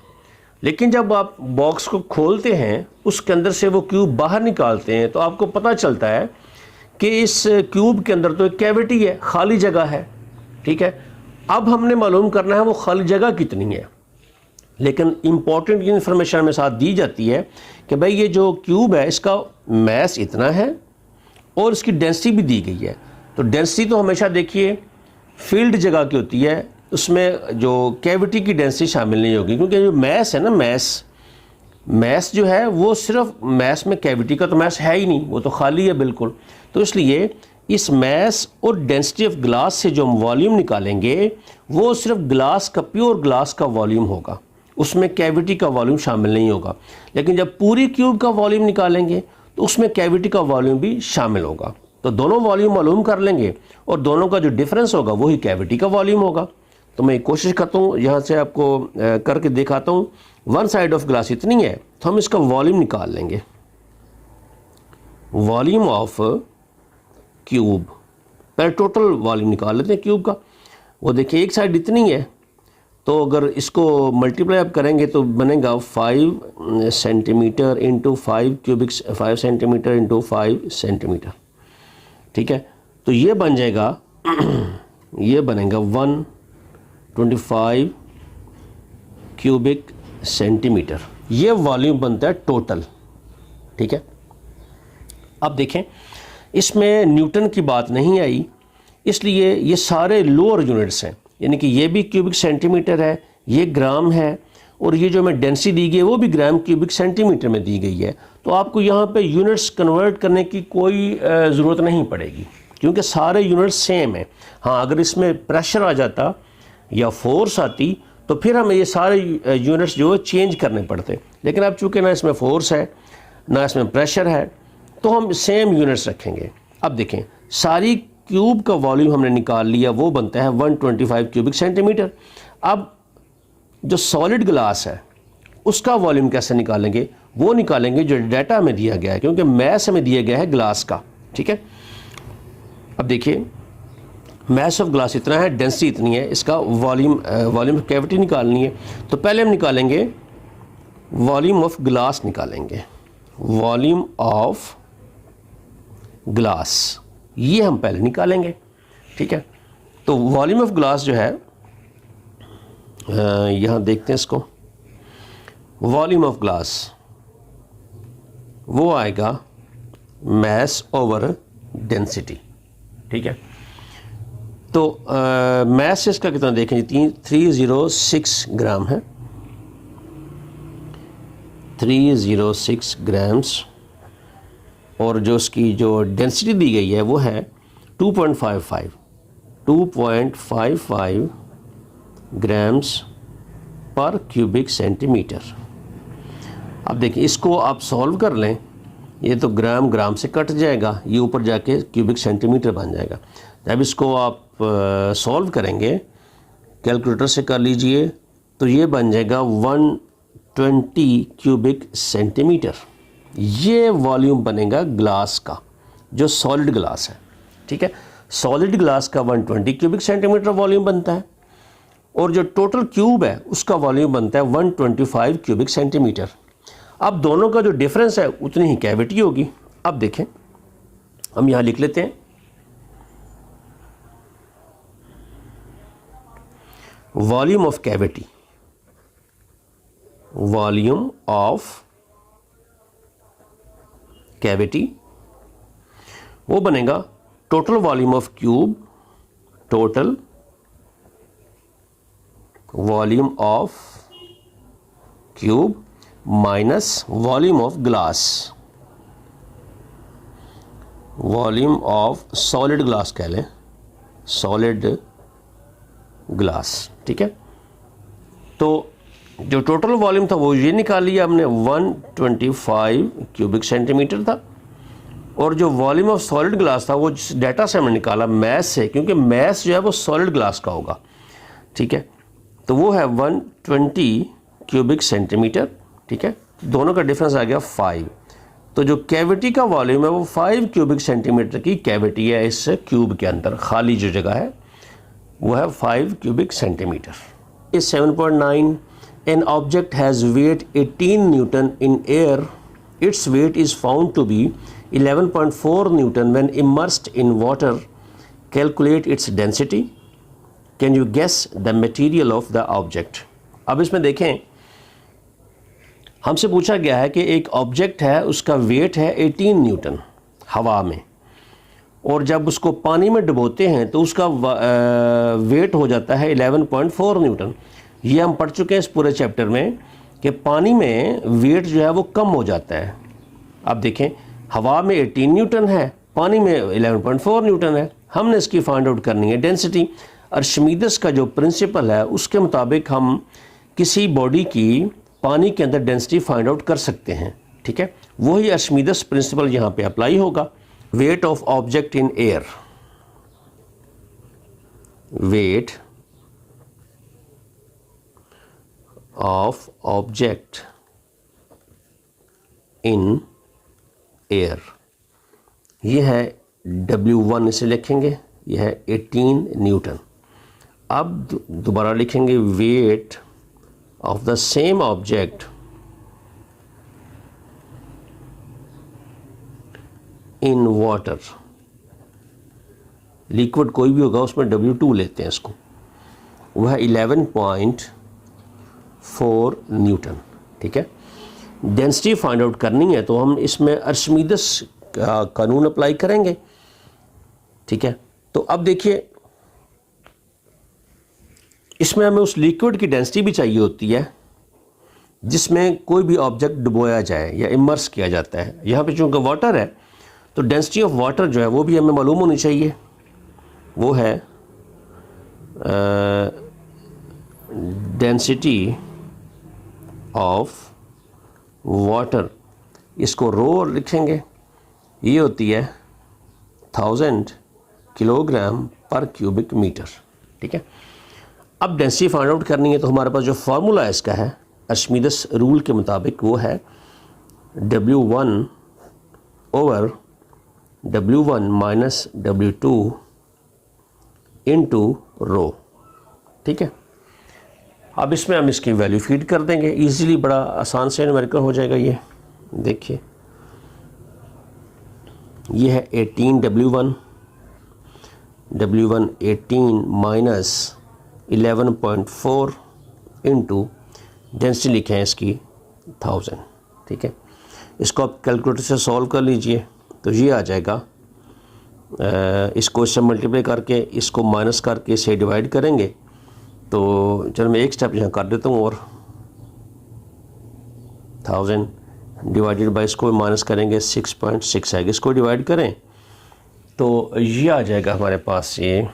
[SPEAKER 1] लेकिन जब आप बॉक्स को खोलते हैं, उसके अंदर से वो क्यूब बाहर निकालते हैं, तो आपको पता चलता है कि इस क्यूब के अंदर तो एक कैविटी है, खाली जगह है। ठीक है, अब हमने मालूम करना है वो खाली जगह कितनी है। लेकिन इम्पॉर्टेंट इन्फॉर्मेशन में साथ दी जाती है कि भाई ये जो क्यूब है इसका मैस इतना है और इसकी डेंसिटी भी दी गई है। तो डेंसिटी तो हमेशा देखिए फील्ड जगह की होती है, उसमें जो कैविटी की डेंसिटी शामिल नहीं होगी, क्योंकि जो मैस है ना, मैस जो है वो सिर्फ मैस में कैविटी का तो मैस है ही नहीं, वो तो खाली है बिल्कुल। तो इसलिए इस मैस और डेंसिटी ऑफ ग्लास से जो हम वॉल्यूम निकालेंगे वो सिर्फ ग्लास का, प्योर ग्लास का वॉल्यूम होगा, उसमें कैविटी का वॉल्यूम शामिल नहीं होगा। लेकिन जब पूरी क्यूब का वॉल्यूम निकालेंगे तो उसमें कैविटी का वॉल्यूम भी शामिल होगा। तो दोनों वॉल्यूम मालूम कर लेंगे और दोनों का जो डिफरेंस होगा वही कैविटी का वॉल्यूम होगा। तो मैं कोशिश करता हूँ यहाँ से आपको करके दिखाता हूँ। वन साइड ऑफ ग्लास इतनी है तो हम इसका वॉल्यूम निकाल लेंगे, वॉल्यूम ऑफ क्यूब। पहले टोटल वॉल्यूम निकाल लेते हैं क्यूब का। वो देखिए एक साइड इतनी है, तो अगर इसको मल्टीप्लाई आप करेंगे तो बनेगा 5 centimetre into 5 cubic, 5 centimetre into 5 centimetre. ठीक है, तो ये बन जाएगा ये बनेगा 125 क्यूबिक सेंटीमीटर। ये वॉल्यूम बनता है टोटल। ठीक है, अब देखें इसमें न्यूटन की बात नहीं आई, इसलिए ये सारे लोअर यूनिट्स हैं, यानी कि ये भी क्यूबिक सेंटीमीटर है, ये ग्राम है, और ये जो हमें डेंसिटी दी गई है वो भी ग्राम क्यूबिक सेंटीमीटर में दी गई है। तो आपको यहाँ पे यूनिट्स कन्वर्ट करने की कोई ज़रूरत नहीं पड़ेगी क्योंकि सारे यूनिट्स सेम हैं। हाँ, अगर इसमें प्रेशर आ जाता या फोर्स आती तो फिर हमें ये सारे यूनिट्स जो है चेंज करने पड़ते, लेकिन अब चूँकि ना इसमें फोर्स है ना इसमें प्रेशर है तो हम सेम यूनिट्स रखेंगे। अब देखें सारी क्यूब का वॉल्यूम हमने निकाल लिया, वो बनता है 125 क्यूबिक सेंटीमीटर। अब जो सॉलिड ग्लास है उसका वॉल्यूम कैसे निकालेंगे? वो निकालेंगे जो डाटा में दिया गया है, क्योंकि मैस हमें दिया गया है ग्लास का। ठीक है, अब देखिए मैस ऑफ ग्लास इतना है, डेंसिटी इतनी है, इसका वॉल्यूम कैविटी निकालनी है। तो पहले हम निकालेंगे वॉल्यूम ऑफ ग्लास, निकालेंगे वॉल्यूम ऑफ ग्लास, ये हम पहले निकालेंगे। ठीक है, तो वॉल्यूम ऑफ ग्लास जो है यहाँ देखते हैं इसको, वॉल्यूम ऑफ ग्लास वो आएगा मैस ओवर डेंसिटी। ठीक है, तो मैस इसका कितना देखें, 306 ग्राम है, 306 ग्राम्स, और जो उसकी जो डेंसिटी दी गई है वो है 2.55 ग्राम्स पर क्यूबिक सेंटीमीटर। अब देखिए इसको आप सॉल्व कर लें, ये तो ग्राम ग्राम से कट जाएगा, ये ऊपर जाके क्यूबिक सेंटीमीटर बन जाएगा। जब इसको आप सॉल्व करेंगे कैलकुलेटर से कर लीजिए तो ये बन जाएगा 120 क्यूबिक सेंटीमीटर। ये वॉल्यूम बनेगा ग्लास का, जो सॉलिड ग्लास है। ठीक है, सॉलिड ग्लास का 120 क्यूबिक सेंटीमीटर वॉल्यूम बनता है, और जो टोटल क्यूब है उसका वॉल्यूम बनता है 125 क्यूबिक सेंटीमीटर। अब दोनों का जो डिफरेंस है उतनी ही कैविटी होगी। अब देखें हम यहाँ लिख लेते हैं volume of cavity, volume of cavity वो बनेगा total volume of cube, total volume of cube minus volume of glass, volume of solid glass कह लें, सॉलिड ग्लास। ठीक है, तो जो टोटल वॉल्यूम था वो ये निकाल लिया हमने, 125 क्यूबिक सेंटीमीटर था, और जो वॉल्यूम ऑफ सॉलिड ग्लास था वो जिस डाटा से हमने निकाला मैस से, क्योंकि मैस जो है वो सॉलिड ग्लास का होगा। ठीक है, तो वो है 120 क्यूबिक सेंटीमीटर। ठीक है, दोनों का डिफरेंस आ गया 5। तो जो कैविटी का वॉल्यूम है वो 5 क्यूबिक सेंटीमीटर की कैविटी है, इस क्यूब के अंदर खाली जो जगह है वो है 5 क्यूबिक सेंटीमीटर। इस 7.9 an object has weight 18 Newton in air. Its weight is found to be 11.4 Newton when immersed in water. Calculate its density. Can you guess the material of the object? अब इसमें देखें हमसे पूछा गया है कि एक ऑब्जेक्ट है, उसका वेट है 18 न्यूटन हवा में, और जब उसको पानी में डुबोते हैं तो उसका वेट हो जाता है 11.4 न्यूटन। ये हम पढ़ चुके हैं इस पूरे चैप्टर में कि पानी में वेट जो है वो कम हो जाता है। अब देखें हवा में 18 न्यूटन है, पानी में 11.4 न्यूटन है। हमने इसकी फाइंड आउट करनी है डेंसिटी। अर्शिमीदस का जो प्रिंसिपल है उसके मुताबिक हम किसी बॉडी की पानी के अंदर डेंसिटी फाइंड आउट कर सकते हैं। ठीक है, वही अर्शिमीदस प्रिंसिपल यहाँ पे अप्लाई होगा। Weight of object in air, weight of object in air, ये है W1 इसे लिखेंगे, यह है 18 न्यूटन। अब दोबारा लिखेंगे weight of the same object in water, liquid कोई भी होगा उसमें W2 लेते हैं इसको, वह 11.4 न्यूटन। ठीक है, डेंसिटी फाइंड आउट करनी है तो हम इसमें अर्शमीदस का कानून अप्लाई करेंगे। ठीक है, तो अब देखिए इसमें हमें उस लिक्विड की डेंसिटी भी चाहिए होती है जिसमें कोई भी ऑब्जेक्ट डुबोया जाए या इमर्स किया जाता है। यहाँ पे चूँकि वाटर है तो डेंसिटी ऑफ वाटर जो है वो भी हमें मालूम होनी चाहिए, वो है डेंसिटी ऑफ वाटर, इसको रो लिखेंगे, ये होती है 1000 किलोग्राम पर क्यूबिक मीटर। ठीक है, अब डेंसिटी फाइंड आउट करनी है तो हमारे पास जो फार्मूला है इसका है अर्शमीदस रूल के मुताबिक, वो है W1 over W1 minus W2 into rho. ठीक है, अब इसमें हम इसकी वैल्यू फीड कर देंगे, इजीली बड़ा आसान से न्यूमेरिकल हो जाएगा। ये देखिए, ये है 18 W1 18 माइनस 11.4 इंटू डेंसिटी लिखे हैं इसकी 1000। ठीक है, इसको आप कैलकुलेटर से सॉल्व कर लीजिए तो ये आ जाएगा, इसको इससे मल्टीप्लाई करके इसको माइनस करके इसे डिवाइड करेंगे तो चलो मैं एक स्टेप यहाँ कर देता हूँ, और 1000 डिवाइडेड बाई इसको माइनस करेंगे 6.6 आएगा, इसको डिवाइड करें तो ये आ जाएगा हमारे पास, ये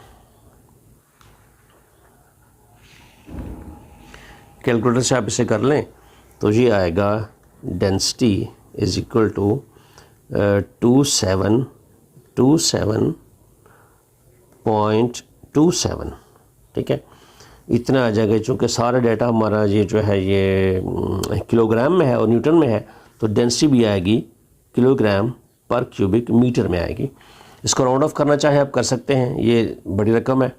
[SPEAKER 1] कैलकुलेटर से आप इसे कर लें तो ये आएगा डेंसिटी इज इक्वल टू 27.27। ठीक है, इतना आ जाएगा। चूँकि सारा डाटा हमारा ये जो है ये किलोग्राम में है और न्यूटन में है तो डेंसिटी भी आएगी किलोग्राम पर क्यूबिक मीटर में आएगी। इसको राउंड ऑफ करना चाहें आप कर सकते हैं, ये बड़ी रकम है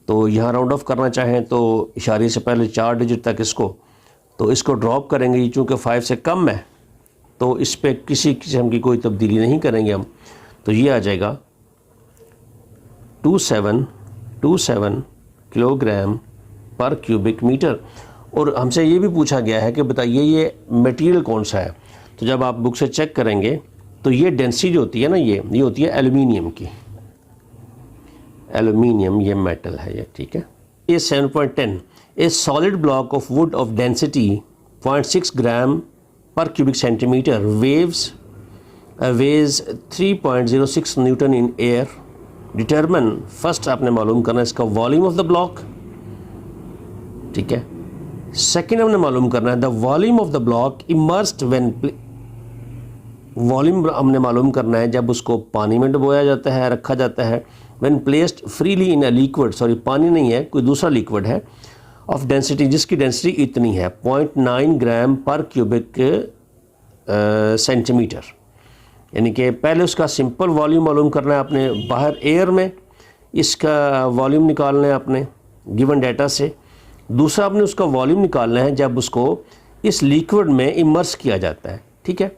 [SPEAKER 1] तो यहाँ राउंड ऑफ करना चाहें तो इशारे से पहले 4 डिजिट तक इसको ड्रॉप करेंगे, चूँकि 5 से कम है तो इस पर किसी किस्म की कोई तब्दीली नहीं करेंगे हम, तो ये आ जाएगा 2727 किलोग्राम पर क्यूबिक मीटर। और हमसे ये भी पूछा गया है कि बताइए ये मटेरियल कौन सा है, तो जब आप बुक से चेक करेंगे तो ये डेंसिटी जो होती है ना, ये होती है एल्यूमिनियम की, एल्यूमिनियम ये मेटल है ये। ठीक है, ये 7.10 a solid block of wood of density 0.6 gram पर cubic centimetre weighs 3.06 newton in air. Determine, first आपने मालूम करना है इसका वॉल्यूम ऑफ द ब्लॉक। ठीक है, सेकेंड हमने मालूम करना है the volume of the block immersed when, volume हमने मालूम करना है जब उसको पानी में डुबोया जाता है, रखा जाता है। When placed freely in a liquid, sorry पानी नहीं है कोई दूसरा लिक्विड है, ऑफ डेंसिटी जिसकी डेंसिटी इतनी है 0.9 ग्राम पर क्यूबिक सेंटीमीटर। यानी कि पहले उसका सिंपल वॉल्यूम मालूम करना है आपने बाहर एयर में, इसका वॉल्यूम निकालना है आपने गिवन डाटा से। दूसरा आपने उसका वॉल्यूम निकालना है जब उसको इस लिक्विड में इमर्स किया जाता है। ठीक है,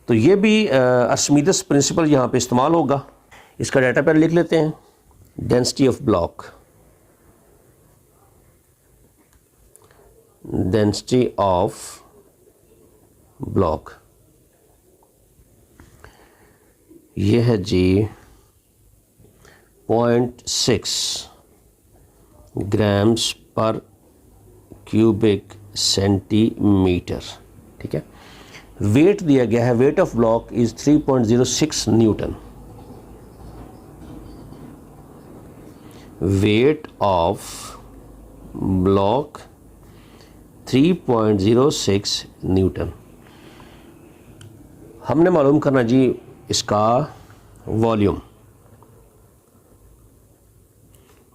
[SPEAKER 1] तो ये भी अर्शमीदस प्रिंसिपल यहाँ पे इस्तेमाल होगा। इसका डाटा पहले लिख लेते हैं, density of block, density of block ये है जी 0.6 ग्राम्स पर क्यूबिक सेंटीमीटर। ठीक है, वेट दिया गया है, weight of block is 3.06 Newton. Weight of block 3.06 Newton. हमने मालूम करना जी इसका वॉल्यूम,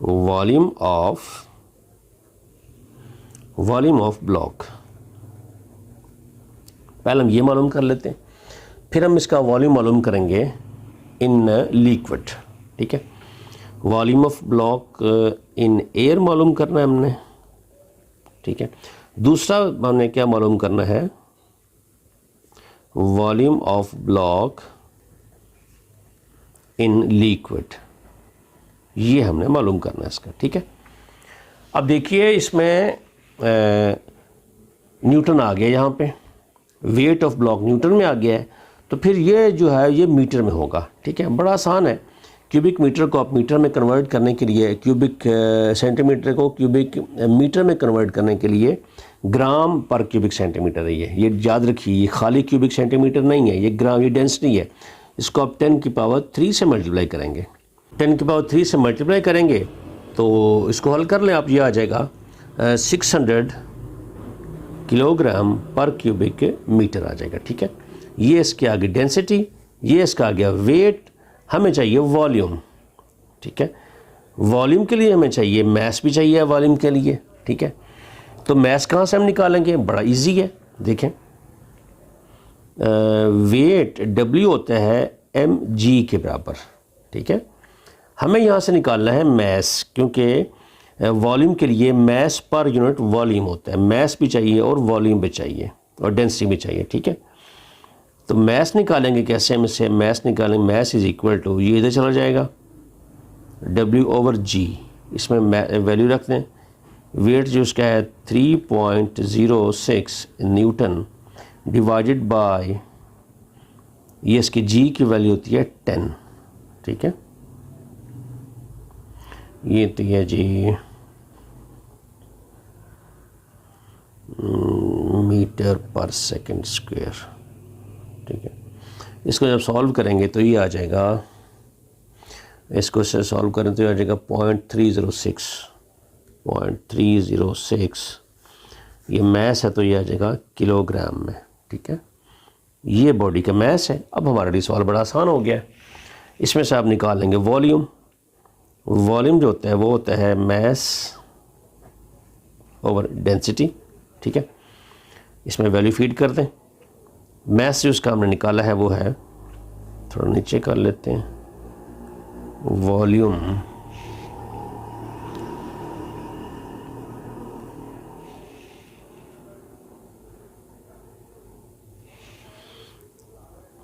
[SPEAKER 1] वॉल्यूम ऑफ ब्लॉक। पहले हम ये मालूम कर लेते हैं, फिर हम इसका वॉल्यूम मालूम करेंगे इन लिक्विड। ठीक है, volume of block in air मालूम करना है हमने। ठीक है, दूसरा हमने क्या मालूम करना है, volume of block in liquid, ये हमने मालूम करना है इसका। ठीक है, अब देखिए इसमें न्यूटन आ गया, यहाँ पे वेट ऑफ ब्लॉक न्यूटन में आ गया है, तो फिर ये जो है ये मीटर में होगा। ठीक है, बड़ा आसान है। क्यूबिक मीटर को आप मीटर में कन्वर्ट करने के लिए, क्यूबिक सेंटीमीटर को क्यूबिक मीटर में कन्वर्ट करने के लिए ग्राम पर क्यूबिक सेंटीमीटर है ये याद रखिए। ये खाली क्यूबिक सेंटीमीटर नहीं है, ये ग्राम, ये डेंसिटी है। इसको आप 10 की पावर 3 से मल्टीप्लाई करेंगे, 10 की पावर 3 से मल्टीप्लाई करेंगे तो इसको हल कर लें आप, ये आ जाएगा 600 किलोग्राम पर क्यूबिक मीटर आ जाएगा। ठीक है, ये इसके आगे डेंसिटी, ये इसका आ गया वेट, हमें चाहिए वॉल्यूम। ठीक है, वॉल्यूम के लिए हमें चाहिए मैस भी चाहिए वॉल्यूम के लिए। ठीक है, तो मैस कहाँ से हम निकालेंगे, बड़ा इजी है। देखें, वेट W होता है mg के बराबर। ठीक है, हमें यहाँ से निकालना है मैस, क्योंकि वॉल्यूम के लिए मैस पर यूनिट वॉल्यूम होता है। मैस भी चाहिए और वॉल्यूम भी चाहिए और डेंसिटी भी चाहिए। ठीक है, तो मैस निकालेंगे कैसे, हम इससे मैस निकालेंगे, मैस इज इक्वल टू, ये इधर चला जाएगा W/g, इसमें वैल्यू रख दें। वेट जो उसका है 3.06 न्यूटन डिवाइडेड बाय, ये इसकी g की वैल्यू होती है 10। ठीक है, ये तो है जी मीटर पर सेकंड स्क्वायर। ठीक है, इसको जब सॉल्व करेंगे तो ये आ जाएगा, इसको से सॉल्व करें तो ये आ जाएगा 0.306। ये मैस है तो ये आ जाएगा किलोग्राम में। ठीक है, ये बॉडी का मैस है। अब हमारे लिए सवाल बड़ा आसान हो गया है। इसमें से आप निकाल लेंगे वॉल्यूम। वॉल्यूम जो होता है वो होता है मैस ओवर डेंसिटी। ठीक है, इसमें वैल्यू फीड कर दें। मैस जो उसका हमने निकाला है वो है, थोड़ा नीचे कर लेते हैं, volume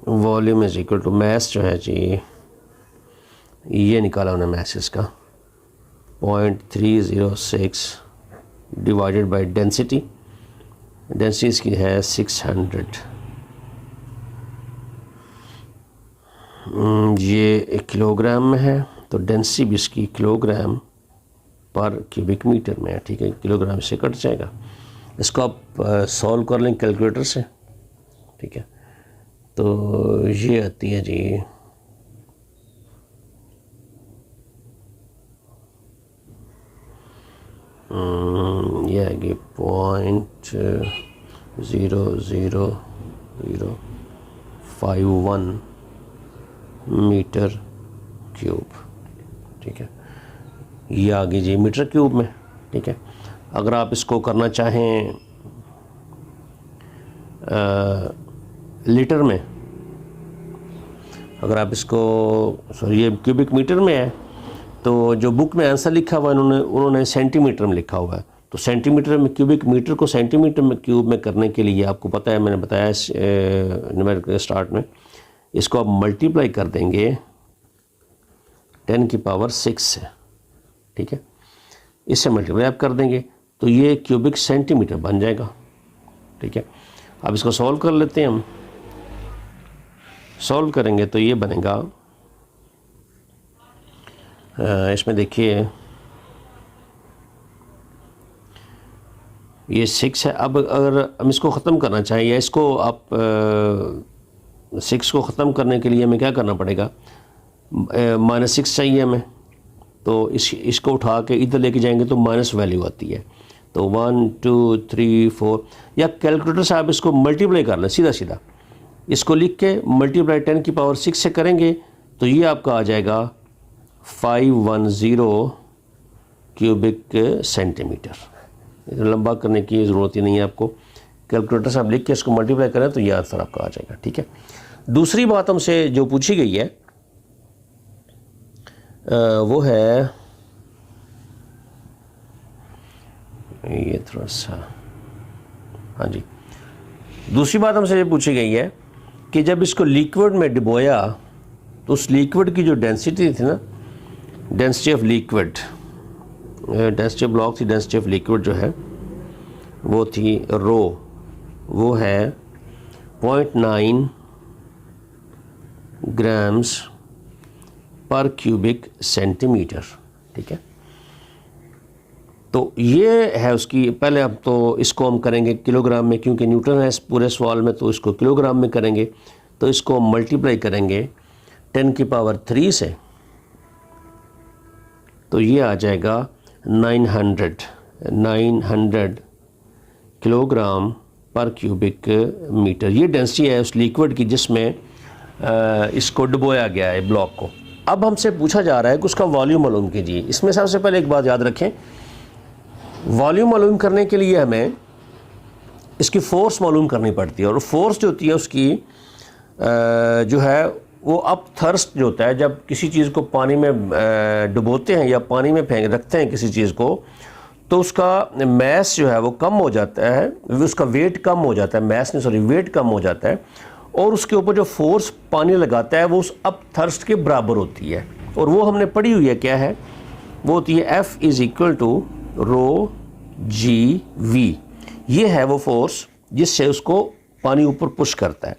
[SPEAKER 1] volume is equal to mass जो है जी, ये निकाला उन्हें मैस इसका 0.306 डिवाइडेड बाय डेंसिटी। डेंसिटी इसकी है 600। ये 1 किलोग्राम में है, तो डेंसिटी भी इसकी किलोग्राम पर क्यूबिक मीटर में है। ठीक है, किलोग्राम से कट जाएगा। इसको आप सॉल्व कर लें कैलकुलेटर से। ठीक है, तो ये आती है जी ये आएगी 0.00051 मीटर क्यूब। ठीक है, ये आ गई जी मीटर क्यूब में। ठीक है, अगर आप इसको करना चाहें लीटर में, अगर आप इसको सॉरी ये क्यूबिक मीटर में है, तो जो बुक में आंसर लिखा हुआ है उन्होंने सेंटीमीटर में लिखा हुआ है। तो सेंटीमीटर में क्यूबिक मीटर को सेंटीमीटर में क्यूब में करने के लिए आपको पता है, मैंने बताया न्यूमेरिकल स्टार्ट में, इसको आप मल्टीप्लाई कर देंगे 10 की पावर 6 से। ठीक है, इससे मल्टीप्लाई आप कर देंगे तो ये क्यूबिक सेंटीमीटर बन जाएगा। ठीक है, अब इसको सॉल्व कर लेते हैं हम। सॉल्व करेंगे तो ये बनेगा, इसमें देखिए ये 6 है। अब अगर हम इसको ख़त्म करना चाहें, या इसको आप 6 को ख़त्म करने के लिए हमें क्या करना पड़ेगा, -6 चाहिए हमें, तो इसको उठा के इधर लेके जाएंगे तो माइनस वैल्यू आती है। तो 1 2 3 4, या कैलकुलेटर से आप इसको मल्टीप्लाई कर लें सीधा सीधा। इसको लिख के मल्टीप्लाई 10 की पावर 6 से करेंगे तो ये आपका आ जाएगा 510 क्यूबिक सेंटीमीटर। लंबा करने की ज़रूरत ही नहीं है आपको, कैलकुलेटर से आप लिख के इसको मल्टीप्लाई करें तो ये आंसर आपका आ जाएगा। ठीक है, दूसरी बात हमसे जो पूछी गई है वो है, ये थोड़ा सा, हाँ जी, दूसरी बात हमसे ये पूछी गई है कि जब इसको लिक्विड में डुबोया तो उस लिक्विड की जो डेंसिटी थी ना, density of liquid, density of block थी, डेंसिटी ऑफ लिक्विड जो है वो थी रो, वो है 0.9 ग्राम्स पर क्यूबिक सेंटीमीटर। ठीक है, तो ये है उसकी, पहले अब तो इसको हम करेंगे किलोग्राम में, क्योंकि न्यूटन है इस पूरे सवाल में, तो इसको किलोग्राम में करेंगे। तो इसको मल्टीप्लाई करेंगे 10⁻³ से, तो ये आ जाएगा 900 किलोग्राम पर क्यूबिक मीटर। ये डेंसिटी है उस लिक्विड की जिसमें इसको डुबोया गया है ब्लॉक को। अब हमसे पूछा जा रहा है कि उसका वॉल्यूम मालूम कीजिए। इसमें सबसे पहले एक बात याद रखें, वॉल्यूम मालूम करने के लिए हमें इसकी फ़ोर्स मालूम करनी पड़ती है, और फोर्स जो होती है उसकी जो है वो अप थर्स्ट जो होता है, जब किसी चीज़ को पानी में डुबोते हैं या पानी में फेंक रखते हैं किसी चीज़ को, तो उसका मैस जो है वो कम हो जाता है, उसका वेट कम हो जाता है, मैस नहीं सॉरी वेट कम हो जाता है, और उसके ऊपर जो फोर्स पानी लगाता है वो उस अप थर्स्ट के बराबर होती है। और वो हमने पढ़ी हुई है, क्या है वो होती है F = ρ/g/v। ये है वो फोर्स जिससे उसको पानी ऊपर पुश करता है।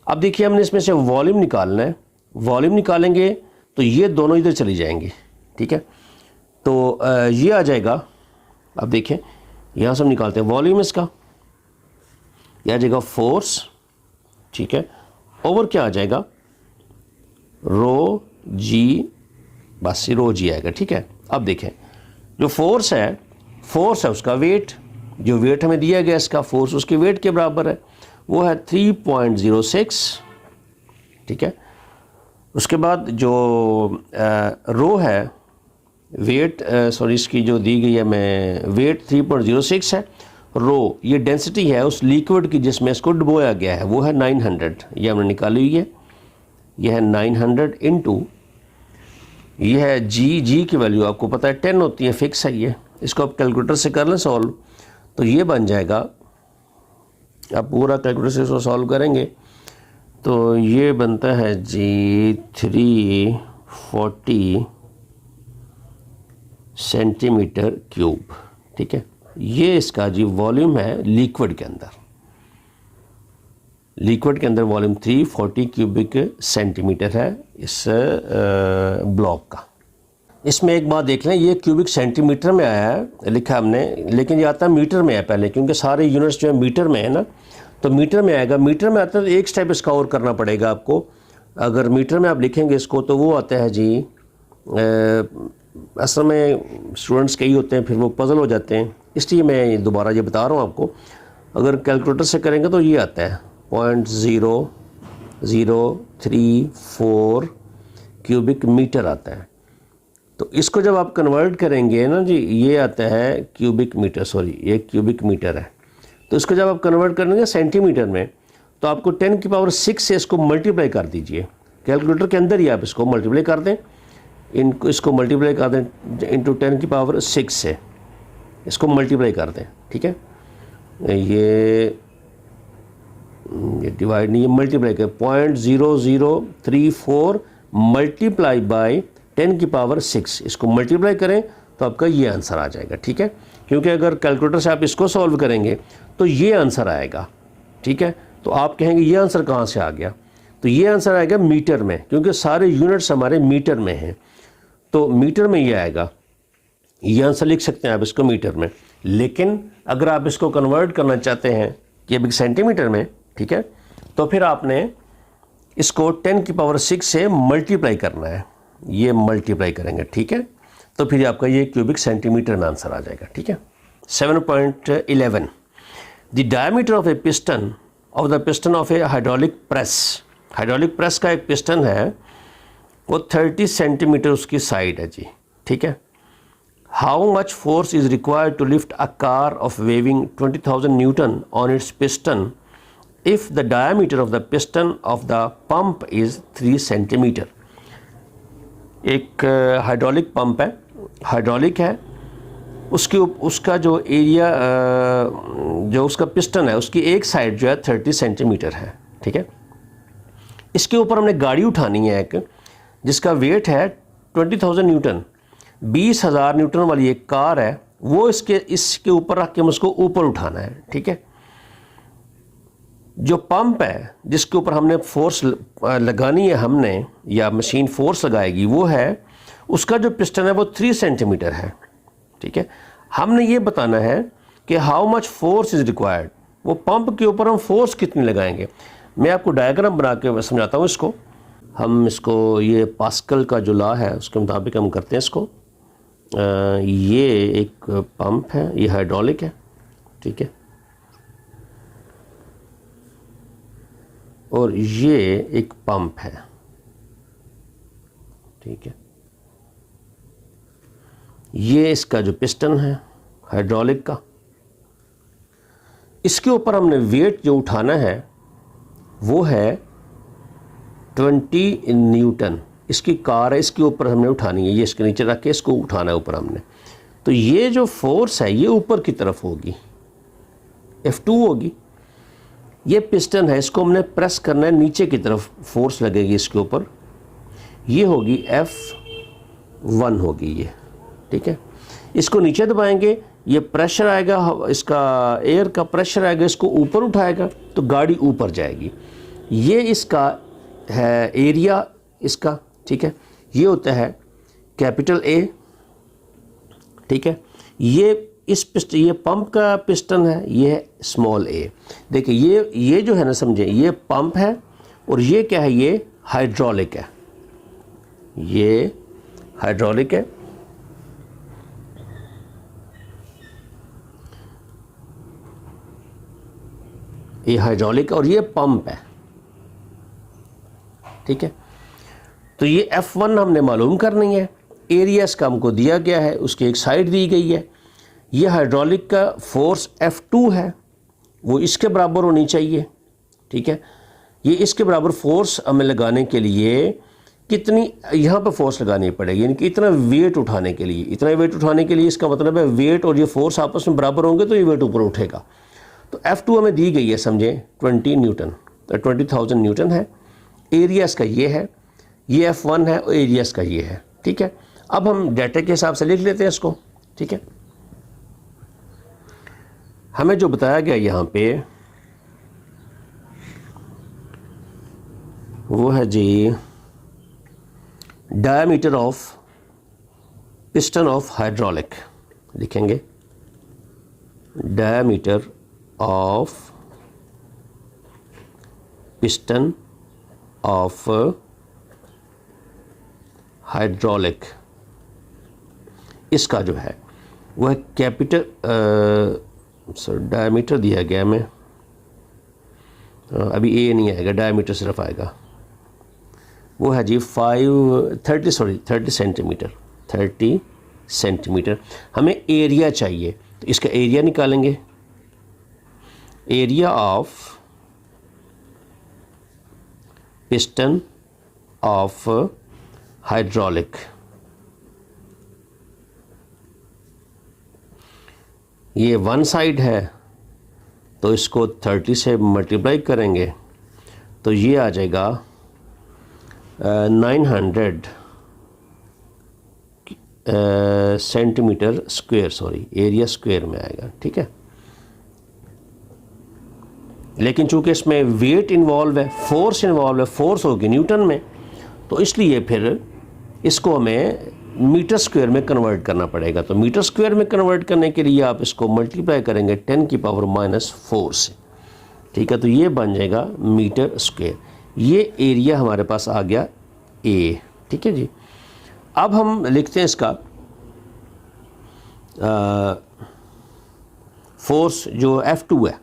[SPEAKER 1] अब देखिए हमने इसमें से वॉल्यूम निकालना है, वॉल्यूम निकालेंगे तो ये दोनों इधर चली जाएंगे। ठीक है, तो ये आ जाएगा, अब देखें यहाँ से हम निकालते हैं वॉल्यूम इसका, यह आ जाएगा फोर्स, ठीक है, ओवर क्या आ जाएगा ρ/g, बस ρ/g आएगा। ठीक है, अब देखें जो फोर्स है उसका वेट, जो वेट हमें दिया गया इसका फोर्स उसके वेट के बराबर है, वो है 3.06। ठीक है, उसके बाद जो रो है वेट, सॉरी इसकी जो दी गई है मैं वेट 3.06 है, रो ये डेंसिटी है उस लिक्विड की जिसमें इसको डुबोया गया है, वो है 900, ये हमने निकाली हुई है, ये है 900 इंटू ये है जी की वैल्यू आपको पता है 10 होती है, फिक्स है ये, इसको आप कैलकुलेटर से कर लें सॉल्व, तो ये बन जाएगा, आप पूरा कैलकुलेटर से इसको सॉल्व करेंगे तो ये बनता है जी 340 सेंटीमीटर क्यूब। ठीक है, ये इसका जी वॉल्यूम है लिक्विड के अंदर, लिक्विड के अंदर वॉल्यूम 340 क्यूबिक सेंटीमीटर है इस ब्लॉक का। इसमें एक बात देख लें, ये क्यूबिक सेंटीमीटर में आया है लिखा हमने, लेकिन ये आता है मीटर में है पहले, क्योंकि सारे यूनिट्स जो है मीटर में है ना, तो मीटर में आएगा। मीटर में आता है तो एक स्टेप इसका और करना पड़ेगा आपको, अगर मीटर में आप लिखेंगे इसको तो वो आता है जी, असल में स्टूडेंट्स कई होते हैं फिर वो पजल हो जाते हैं, इसलिए मैं दोबारा ये बता रहा हूँ आपको। अगर कैलकुलेटर से करेंगे तो ये आता है 0.0034 क्यूबिक मीटर आता है। तो इसको जब आप कन्वर्ट करेंगे ना जी, ये आता है क्यूबिक मीटर, सॉरी ये क्यूबिक मीटर है, तो इसको जब आप कन्वर्ट करेंगे सेंटीमीटर में तो आपको 10⁻6 से इसको मल्टीप्लाई कर दीजिए, कैलकुलेटर के अंदर ही आप इसको मल्टीप्लाई कर दें, इसको मल्टीप्लाई कर दें इंटू 10⁻6 से इसको मल्टीप्लाई कर दें। ठीक है, ये डिवाइड नहीं, ये मल्टीप्लाई कर 0.0034 मल्टीप्लाई बाई 10⁻6, इसको मल्टीप्लाई करें तो आपका ये आंसर आ जाएगा। ठीक है, क्योंकि अगर कैलकुलेटर से आप इसको सॉल्व करेंगे तो ये आंसर आएगा। ठीक है, तो आप कहेंगे ये आंसर कहाँ से आ गया, तो ये आंसर आएगा मीटर में, क्योंकि सारे यूनिट्स हमारे मीटर में हैं, तो मीटर में ये आएगा, ये आंसर लिख सकते हैं आप इसको मीटर में। लेकिन अगर आप इसको कन्वर्ट करना चाहते हैं क्यूबिक सेंटीमीटर में, ठीक है, तो फिर आपने इसको 10⁻6 से मल्टीप्लाई करना है, ये मल्टीप्लाई करेंगे। ठीक है, तो फिर आपका ये क्यूबिक सेंटीमीटर में आंसर आ जाएगा। ठीक है, 7.11 the diameter of A piston of the piston of A hydraulic press. Hydraulic press का एक पिस्टन है वो 30 सेंटीमीटर उसकी साइड है जी, ठीक है। How much force is required to lift a car of weighing 20,000 newton on its piston if the diameter of the piston of the pump is 3 centimetre. एक हाइड्रोलिक पंप है, hydraulic है, उसका जो एरिया जो उसका पिस्टन है उसकी एक साइड जो है 30 सेंटीमीटर है, ठीक है। इसके ऊपर हमने गाड़ी उठानी है एक, जिसका वेट है 20,000 न्यूटन, 20,000 न्यूटन वाली एक कार है, वो इसके ऊपर रख के हम उसको ऊपर उठाना है, ठीक है। जो पंप है जिसके ऊपर हमने फोर्स लगानी है हमने, या मशीन फोर्स लगाएगी, वो है, उसका जो पिस्टन है वो 3 सेंटीमीटर है, ठीक है। हमने ये बताना है कि how much force is required, वो पंप के ऊपर हम फोर्स कितनी लगाएंगे। मैं आपको डायग्राम बना के समझाता हूँ इसको। हम इसको, ये पास्कल का जो लॉ है उसके मुताबिक हम करते हैं इसको। ये एक पंप है, ये हाइड्रोलिक है, ठीक है, और ये एक पंप है, ठीक है। ये इसका जो पिस्टन है हाइड्रोलिक का, इसके ऊपर हमने वेट जो उठाना है वो है 20 न्यूटन। इसकी कार है, इसके ऊपर हमने उठानी है, ये इसके नीचे रख के इसको उठाना है ऊपर हमने। तो ये जो फोर्स है ये ऊपर की तरफ होगी, F2 होगी। ये पिस्टन है, इसको हमने प्रेस करना है, नीचे की तरफ फोर्स लगेगी इसके ऊपर, ये होगी F1 होगी ये, ठीक है। इसको नीचे दबाएंगे, ये प्रेशर आएगा, इसका एयर का प्रेशर आएगा, इसको ऊपर उठाएगा तो गाड़ी ऊपर जाएगी। ये इसका है एरिया इसका, ठीक है। ये होता है कैपिटल A, ठीक है। ये पंप का पिस्टन है, ये है स्मॉल a। देखिए ये जो है ना, समझे, ये पंप है और ये क्या है, ये हाइड्रोलिक है, ये हाइड्रोलिक है। ये हाइड्रोलिक और ये पंप है, ठीक है। तो ये F1 हमने मालूम करनी है, एरिया इसका हमको दिया गया है, उसकी एक साइड दी गई है। ये हाइड्रोलिक का फोर्स F2 है, वो इसके बराबर होनी चाहिए, ठीक है। ये इसके बराबर फोर्स हमें लगाने के लिए कितनी यहाँ पर फोर्स लगानी पड़ेगी, यानी कि इतना वेट उठाने के लिए, इतना वेट उठाने के लिए, इसका मतलब है वेट और ये फोर्स आपस में बराबर होंगे तो ये वेट ऊपर उठेगा। तो F2 हमें दी गई है, समझे, 20 न्यूटन, तो 20,000 न्यूटन है। एरिया इसका ये है, ये F1 है और एरिया इसका ये है, ठीक है। अब हम डाटा के हिसाब से लिख लेते हैं इसको, ठीक है। हमें जो बताया गया यहाँ पे वो है जी diameter of piston of hydraulic, लिखेंगे diameter of piston of hydraulic, इसका जो है वह कैपिटल डायमीटर दिया गया में, अभी ए नहीं आएगा, डायमीटर सिर्फ आएगा, वो है जी 30 सेंटीमीटर, 30 सेंटीमीटर। हमें एरिया चाहिए, तो इसका एरिया निकालेंगे, area of piston of hydraulic. ये वन साइड है तो इसको 30 से मल्टीप्लाई करेंगे तो ये आ जाएगा 900 centimetre square, sorry area square में आएगा, ठीक है। लेकिन चूंकि इसमें वेट इन्वॉल्व है, फोर्स इन्वॉल्व है, फोर्स होगी न्यूटन में, तो इसलिए फिर इसको हमें मीटर स्क्वायर में कन्वर्ट करना पड़ेगा। तो मीटर स्क्वायर में कन्वर्ट करने के लिए आप इसको मल्टीप्लाई करेंगे 10⁻⁴ से, ठीक है। तो ये बन जाएगा मीटर स्क्वायर। ये एरिया हमारे पास आ गया A, ठीक है जी। अब हम लिखते हैं इसका फोर्स जो F2 है,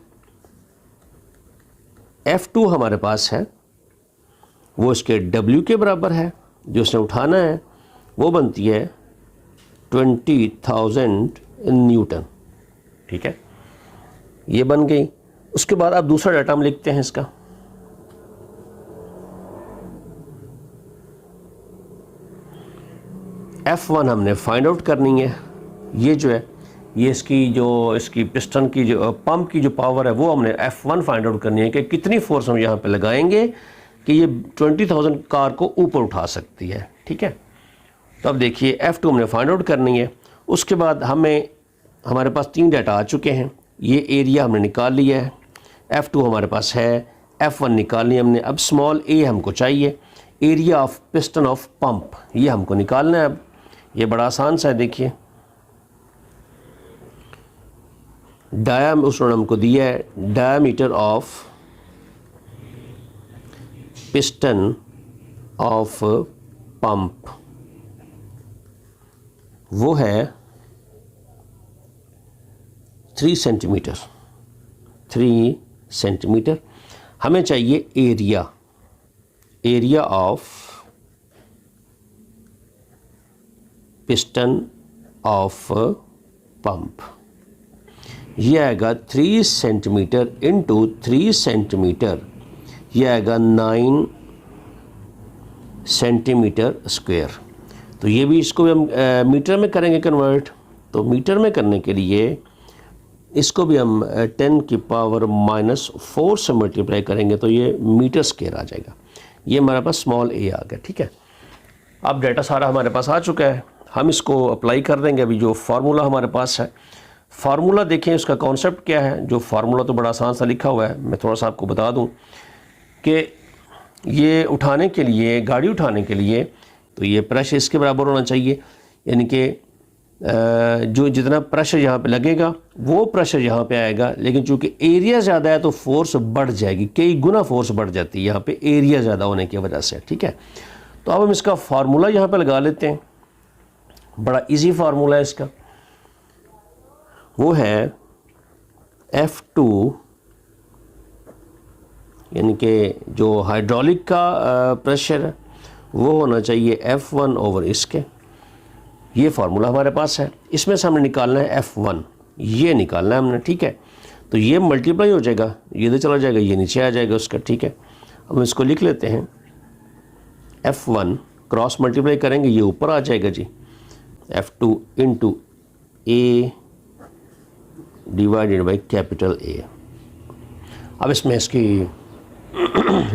[SPEAKER 1] F2 हमारे पास है वो इसके W के बराबर है, जो उसने उठाना है वो बनती है 20,000 न्यूटन। ठीक है, ये बन गई। उसके बाद आप दूसरा डाटा हम लिखते हैं इसका। F1 हमने फाइंड आउट करनी है। ये जो है ये इसकी पिस्टन की जो पंप की जो पावर है वो हमने F1 फाइंड आउट करनी है कि कितनी फोर्स हम यहाँ पे लगाएंगे कि ये 20,000 कार को ऊपर उठा सकती है। ठीक है, तो अब देखिए F2 हमने फाइंड आउट करनी है। उसके बाद हमारे पास 3 डाटा आ चुके हैं। ये एरिया हमने निकाल लिया है, F2 हमारे पास है, F1 निकालनी है हमने। अब स्मॉल a हमको चाहिए, area of piston of pump, ये हमको निकालना है। अब ये बड़ा आसान सा है, देखिए उसने हमको दिया है diameter of piston of pump, वो है 3 सेंटीमीटर। 3 सेंटीमीटर। हमें चाहिए area of piston of pump, ये आएगा 3 सेंटीमीटर इंटू 3 सेंटीमीटर, ये आएगा 9 सेंटीमीटर स्क्वायर। तो ये भी इसको भी हम मीटर में करेंगे कन्वर्ट। तो मीटर में करने के लिए इसको भी हम 10 की पावर -4 से मल्टीप्लाई करेंगे तो ये मीटर स्क्वायर आ जाएगा। ये हमारे पास स्मॉल a आ गया। ठीक है, अब डाटा सारा हमारे पास आ चुका है, हम इसको अप्लाई कर देंगे। अभी जो फार्मूला हमारे पास है, फार्मूला देखें उसका कॉन्सेप्ट क्या है। जो फार्मूला तो बड़ा आसान सा लिखा हुआ है, मैं थोड़ा सा आपको बता दूं कि ये उठाने के लिए, गाड़ी उठाने के लिए, तो ये प्रेशर इसके बराबर होना चाहिए, यानी कि जो जितना प्रेशर यहाँ पे लगेगा वो प्रेशर यहाँ पे आएगा। लेकिन चूंकि एरिया ज़्यादा है तो फोर्स बढ़ जाएगी, कई गुना फोर्स बढ़ जाती है यहाँ पे एरिया ज़्यादा होने की वजह से। ठीक है, तो अब हम इसका फार्मूला यहाँ पे लगा लेते हैं। बड़ा इजी फार्मूला है इसका, वो है F2, यानी कि जो हाइड्रोलिक का प्रेशर है वो होना चाहिए F1 ओवर इसके। ये फार्मूला हमारे पास है, इसमें से हमने निकालना है F1, ये निकालना है हमने। ठीक है, तो ये मल्टीप्लाई हो जाएगा, ये तो चला जाएगा, ये नीचे आ जाएगा उसका। ठीक है, हम इसको लिख लेते हैं F1 क्रॉस मल्टीप्लाई करेंगे, ये ऊपर आ जाएगा जी, F2 into A divided by capital A। अब इसमें इसकी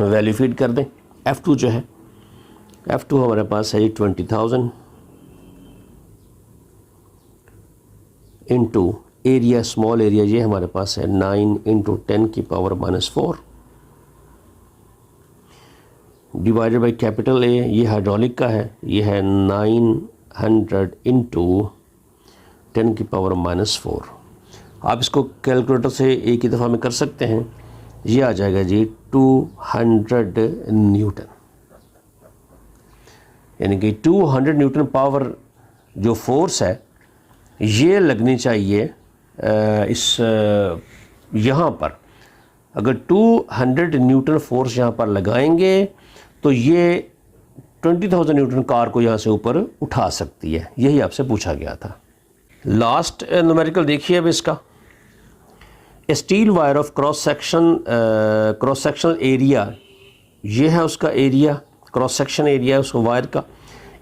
[SPEAKER 1] वैल्यू फीड कर दें। F2 जो है, F2 हमारे पास है 20,000 इंटू एरिया, स्मॉल एरिया ये हमारे पास है 9 इंटू 10 की power -4 divided by capital A, ये हाइड्रोलिक का है, ये है 900 इंटू 10 की पावर -4। आप इसको कैलकुलेटर से एक ही दफ़ा में कर सकते हैं, ये आ जाएगा जी 200 न्यूटन, यानी कि 200 न्यूटन पावर जो फोर्स है ये लगनी चाहिए इस यहाँ पर। अगर 200 न्यूटन फोर्स यहाँ पर लगाएंगे तो ये 20,000 न्यूटन कार को यहाँ से ऊपर उठा सकती है। यही आपसे पूछा गया था। लास्ट न्यूमेरिकल देखिए अब इसका। A steel wire of cross sectional area, ये है उसका एरिया, क्रॉस सेक्शन एरिया उसको वायर का,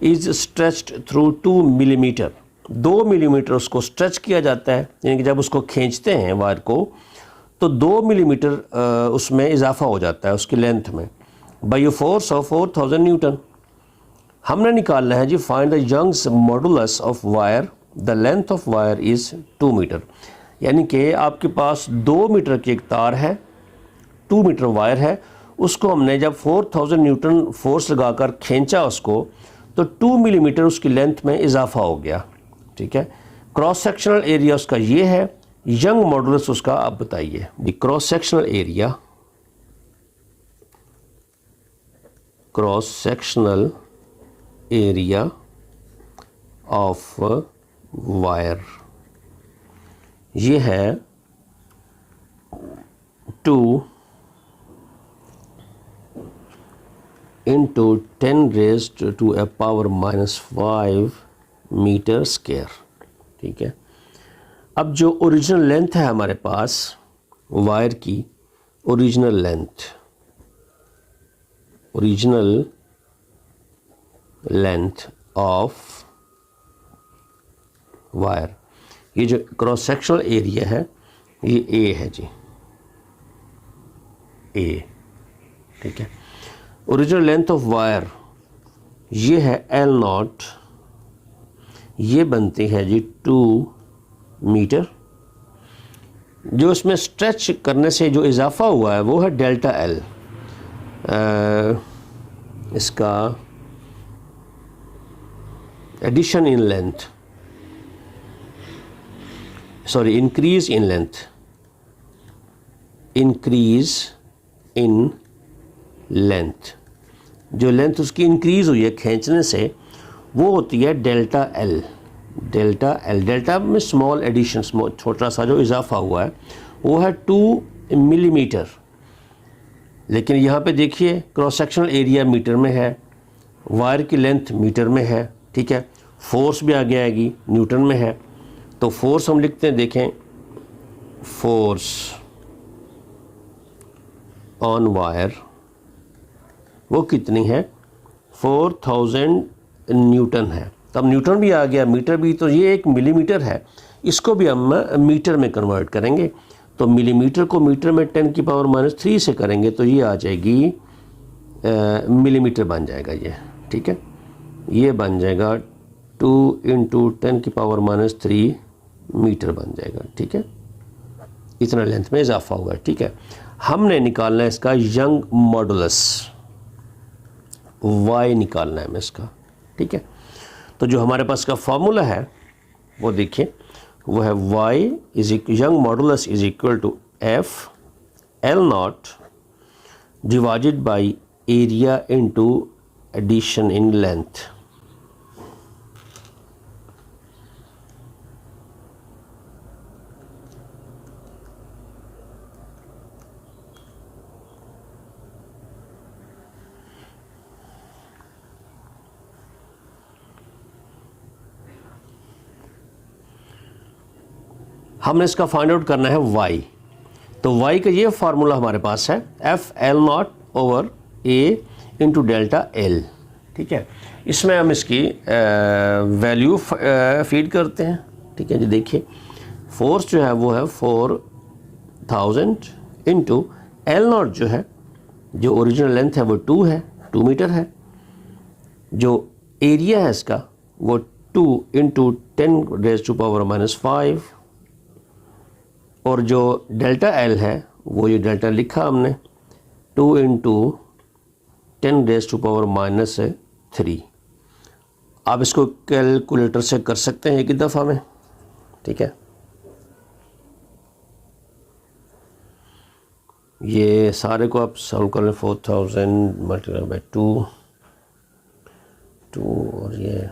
[SPEAKER 1] is stretched through 2 millimetre. 2 millimetre उसको स्ट्रेच किया जाता है, यानी कि जब उसको खींचते हैं वायर को तो 2 मिलीमीटर उसमें इजाफा हो जाता है उसकी लेंथ में, by a force of 4,000 newton. हमने निकालना है जी find the Young's modulus of wire, the length of wire is 2 metre. यानी कि आपके पास 2 मीटर की एक तार है, 2 मीटर वायर है, उसको हमने जब 4,000 न्यूटन फोर्स लगाकर खींचा उसको तो 2 मिलीमीटर उसकी लेंथ में इजाफा हो गया। ठीक है, क्रॉस सेक्शनल एरिया उसका ये है, यंग मॉडुलस उसका आप बताइए। The cross sectional area of wire ये है 2 into 10 raised to a power -5 metre square. ठीक है, अब जो ओरिजिनल लेंथ है हमारे पास वायर की, ओरिजिनल लेंथ ऑफ वायर, ये जो क्रॉस सेक्शनल एरिया है ये ए है जी, ए। ठीक है, ओरिजिनल लेंथ ऑफ वायर ये है L0, ये बनती है जी 2 मीटर। जो इसमें स्ट्रेच करने से जो इजाफा हुआ है वो है डेल्टा L, इसका addition in length, sorry increase in length, increase in length, जो लेंथ उसकी इंक्रीज हुई है खींचने से वो होती है डेल्टा L। डेल्टा में स्मॉल एडिशन, छोटा सा जो इजाफा हुआ है वो है 2 मिलीमीटर। लेकिन यहाँ पे देखिए क्रॉस सेक्शनल एरिया मीटर में है, वायर की लेंथ मीटर में है। ठीक है, फोर्स भी आगे आएगी, न्यूटन में है। तो फोर्स हम लिखते हैं, देखें, फोर्स ऑन वायर वो कितनी है, 4000 न्यूटन है। तब न्यूटन भी आ गया, मीटर भी, तो ये 1 मिलीमीटर है, इसको भी हम मीटर में कन्वर्ट करेंगे। तो मिलीमीटर को मीटर में 10 की पावर -3 से करेंगे तो ये आ जाएगी मिलीमीटर बन जाएगा ये। ठीक है, ये बन जाएगा 2 × 10 की पावर -3 मीटर बन जाएगा। ठीक है, इतना लेंथ में इजाफा हुआ है। ठीक है, हमने निकालना है इसका यंग मॉडुलस, y निकालना है हमें इसका। ठीक है, तो जो हमारे पास का फॉर्मूला है वो देखिए, वो है y is young modulus is equal to f L0 divided by area into addition in length. हमने इसका फाइंड आउट करना है y, तो y का ये फार्मूला हमारे पास है f L0 over a into delta L। ठीक है, इसमें हम इसकी वैल्यू फीड करते हैं। ठीक है जी, देखिए फोर्स जो है वो है 4000 इंटू L0 जो है, जो ओरिजिनल लेंथ है वो 2 है, 2 मीटर है। जो एरिया है इसका वो 2 × 10⁻⁵, और जो डेल्टा L है वो ये डेल्टा लिखा हमने 2 × 10⁻⁻3। आप इसको कैलकुलेटर से कर सकते हैं एक ही दफ़ा में। ठीक है, ये सारे को आप सॉल्व कर लें, 4000 मल्टीप्लाई बाई 2 और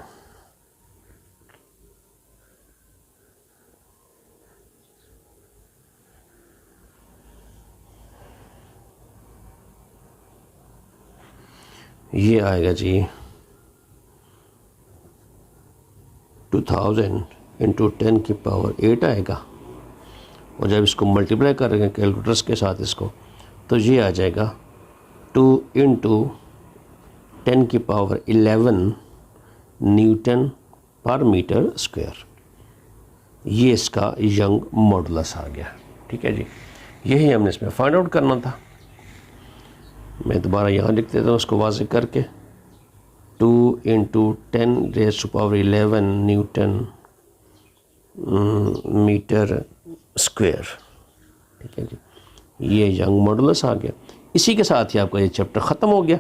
[SPEAKER 1] ये आएगा जी 2000 × 10 की पावर 8 आएगा। और जब इसको मल्टीप्लाई करेंगे कैलकुलेटर्स के साथ इसको, तो ये आ जाएगा 2 × 10 की पावर 11 न्यूटन पर मीटर स्क्वायर। ये इसका यंग मॉडुलस आ गया। ठीक है जी, यही हमने इसमें फाइंड आउट करना था। मैं दोबारा यहाँ लिख देता हूँ उसको वाज़े करके, 2 × 10⁻11 न्यूटन मीटर स्क्वायर। ठीक है जी, ये यंग मॉडुलस आ गया। इसी के साथ ही आपका ये चैप्टर ख़त्म हो गया।